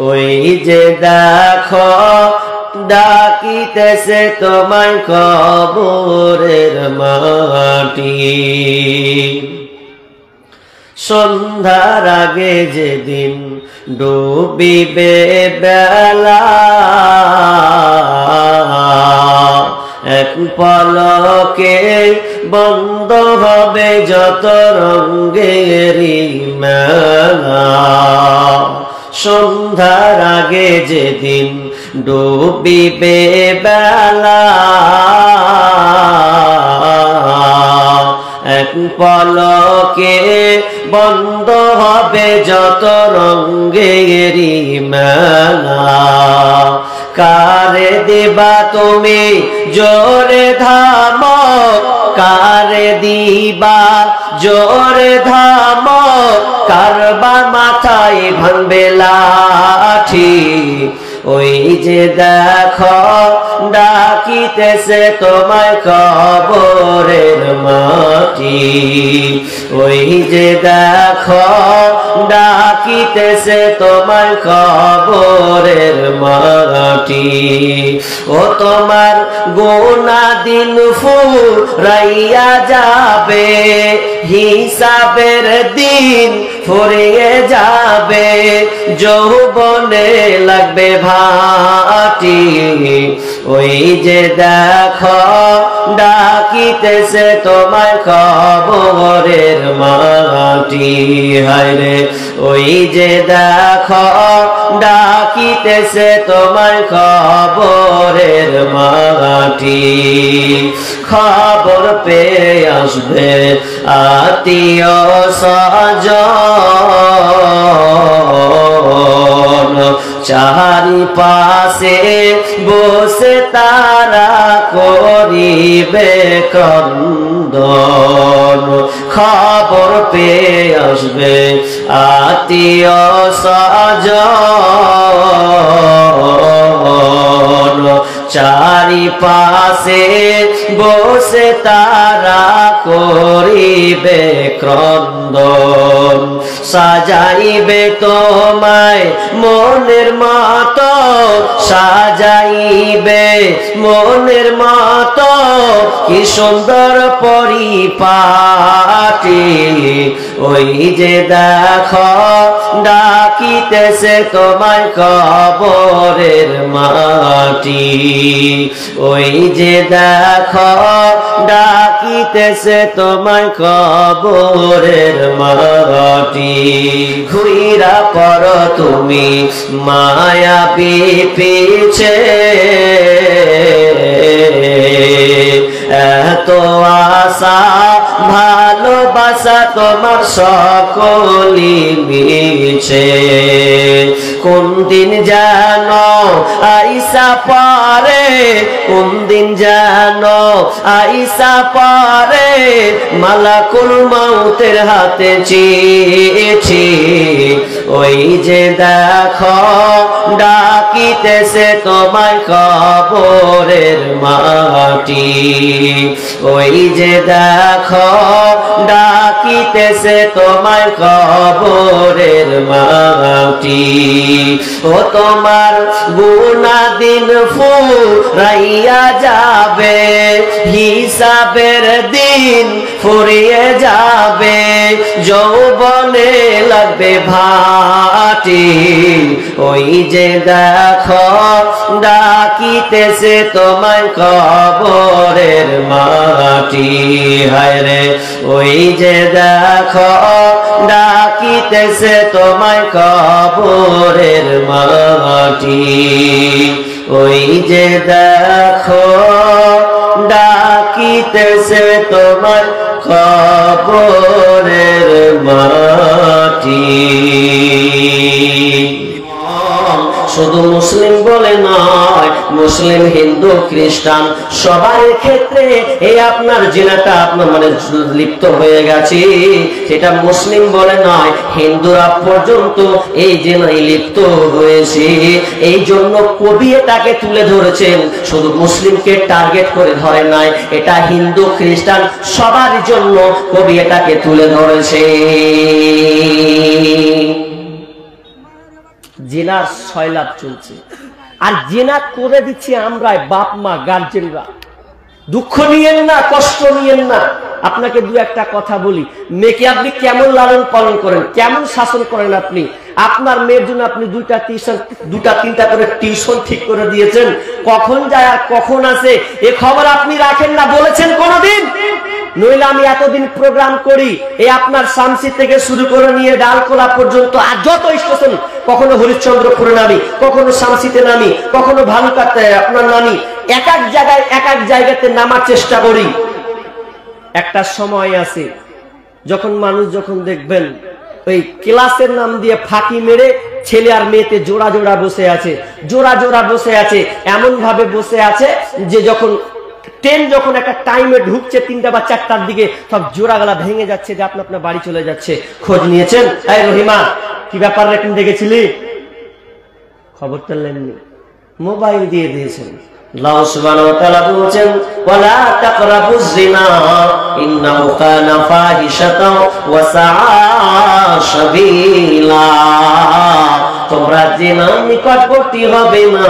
ওই যে দেখো ডাকিতেছে তোমায় কবরের মাটি। সন্ধ্যার আগে যেদিন ডুবিবে বেলা, এক পলকে বন্ধ হবে যত রঙেরই মেলা। সন্ধ্যার আগে যেদিন ডুবিবে বেলা, এক পলকে বন্ধ হবে যত রঙেরই মেলা। কারে দিবা তুমি জোরে ধামক, কারে দিবা জোরে ধামক, কারবা মাথায় ভাঙবে লাঠি, ওই যে দেখো ডাকিতেছে তোমায় কবরের মাটি, ওই যে দেখো ডাকিতেছে তোমায় কবর
কবরের মাটি। ও তোমার গোনা দিন ফুরাইয়া যাবে, হিসাবের দিন ফুরিয়ে যাবে, যৌবনে লাগবে ভাটি। ওই যে দেখো ডাকিতেছে তোমায় কবরের মাটি। হায়রে ওই যে দেখো ডাকিতেছে তোমায় কবরের মাটি। খবর পেয়ে আসবে আত্মীয় স্বজন, চারিপাশে বসে তারা করিবে ক্রন্দন। খবর পেয়ে আসবে আত্মীয় স্বজন, চারিপাশে বসে তারা করিবে ক্রন্দন। সাজাইবে তোমায় মনের মতো, সাজাইবে মনের মতো, কি সুন্দর পরিপাটি। ওই যে দেখো ডাকিতেছে তোমায় কবরের মাটি। ওই যে দেখো ডাকিতেছে তোমায় কবরের মাটি। ঘুইরা পর তুমি মায়াবী পিছে, এত আশা ভালোবাসা তোমার সকলি মিছে। কোন দিন যেন আইসা পারে, কোন দিন যেন আইসা পারে, মালাকুল মউতের হাতে চিঠি। ওই যে দেখো ডাকিতেছে তোমায় কবরের মাটি। ওই যে দেখো ডাকিতেছে তোমায় কবরের মাটি। ও তোমার গুনাহ দিন ফুরাইয়া যাবে, হিসাবের দিন ফুরিয়ে যাবে, যৌবনে লাগবে ভাটি। ওই যে দেখো ডাকিতেছে তোমায় কবরের মাটি। হায়রে ওই যে দেখো ডাকিতেছে তোমায় কবরের মাটি। ওই যে দেখো ডাকিতেছে তোমায় কবরের মাটি। শুধু মুসলিম বলে নয়, মুসলিম হিন্দু খ্রিস্টান সবার ক্ষেত্রে এই আপনার জিনাটা আপনার মানে লিপ্ত হয়ে গেছে। সেটা মুসলিম বলে নয়, হিন্দুরা পর্যন্ত এই জিনায় লিপ্ত হয়েছে। এই জন্য কবি এটাকে তুলে ধরেছেন, শুধু মুসলিমকে টার্গেট করে ধরে নাই, এটা হিন্দু খ্রিস্টান সবার জন্য কবি এটাকে তুলে ধরেছে। জিনার সয়লাভ চলছে, আর জিনা করে দিচ্ছি আমরাই, বাপ মা গার্জেনরা। দুঃখ নিয়েন না, কষ্ট নিয়েন না। আপনাকে দু একটা কথা বলি, মেয়েকে আপনি কেমন লালন পালন করেন, কেমন শাসন করেন আপনি? আপনার মেয়ের জন্য আপনি দুটা তিনটা করে টিউশন ঠিক করে দিয়েছেন, কখন যায় আর কখন আসে এ খবর আপনি রাখেন না, বলেছেন কোনদিন? নইলে আমি এতদিন প্রোগ্রাম করি, এই আপনার শামসি থেকে শুরু করে নিয়ে ডালকোলা পর্যন্ত আর যত স্টেশন, কখনো হরিশ্চন্দ্রপুরে নামি, কখনো শামসিতে নামি, কখনো ভালুকাতে আপনার নামি, এক এক জায়গাতে নামার চেষ্টা করি। একটা সময় আছে যখন মানুষ যখন দেখবেন ওই ক্লাসের নাম দিয়ে ফাঁকি মেরে ছেলে আর মেয়েতে জোড়া জোড়া বসে আছে, জোড়া জোড়া বসে আছে, এমন ভাবে বসে আছে যে যখন ট্রেন যখন একটা টাইমে ঢুকছে 3টা বা 4টার দিকে, সব জোড়া গলা ভেঙে যাচ্ছে, যে আপনা আপনার বাড়ি চলে যাচ্ছে। খোঁজ নিয়েছেন? এই রহিমা, কি ব্যাপার রে, ট্রেন দেখেছিলি? খবরটা নেননি, মোবাইল দিয়ে দিয়েছেন। আল্লাহ সুবহানাহু ওয়া তাআলা বলেছেন, ওয়ালা তাকরাবুজ জিনা ইন্নাহু কানা ফাহিশাতাও ওয়া সাআ সাবিলা। তোমরা জিনা নিকটবর্তী হবে না,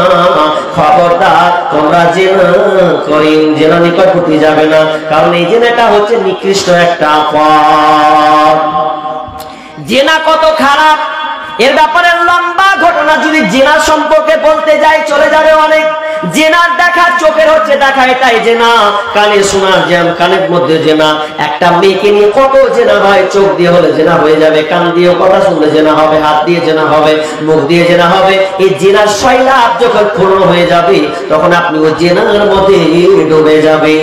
খবরদার তোমরা জিনা করি জিনা নিকটবর্তী যাবে না, কারণ এই জিনাটা হচ্ছে নিকৃষ্ট একটা পাপ। জিনা কত খারাপ এর ব্যাপারে লম্বা ঘটনা যদি জিনা সম্পর্কে বলতে যাই চলে যাবে অনেক। জেনার দেখা চোখের হচ্ছে দেখা, এটাই জেনা। কানে শোনার জ্যাম, কানের মধ্যে জেনা। একটা মেয়েকে নিয়ে কত জেনা হয়, চোখ দিয়ে হলে জেনা হয়ে যাবে, কান দিয়ে কথা শুনলে জেনা হবে, হাত দিয়ে জেনা হবে, মুখ দিয়ে জেনা হবে। এই জেনার শৈলাপ যখন পূর্ণ হয়ে যাবে তখন আপনি ওই জেনার মধ্যে ডুবে যাবে।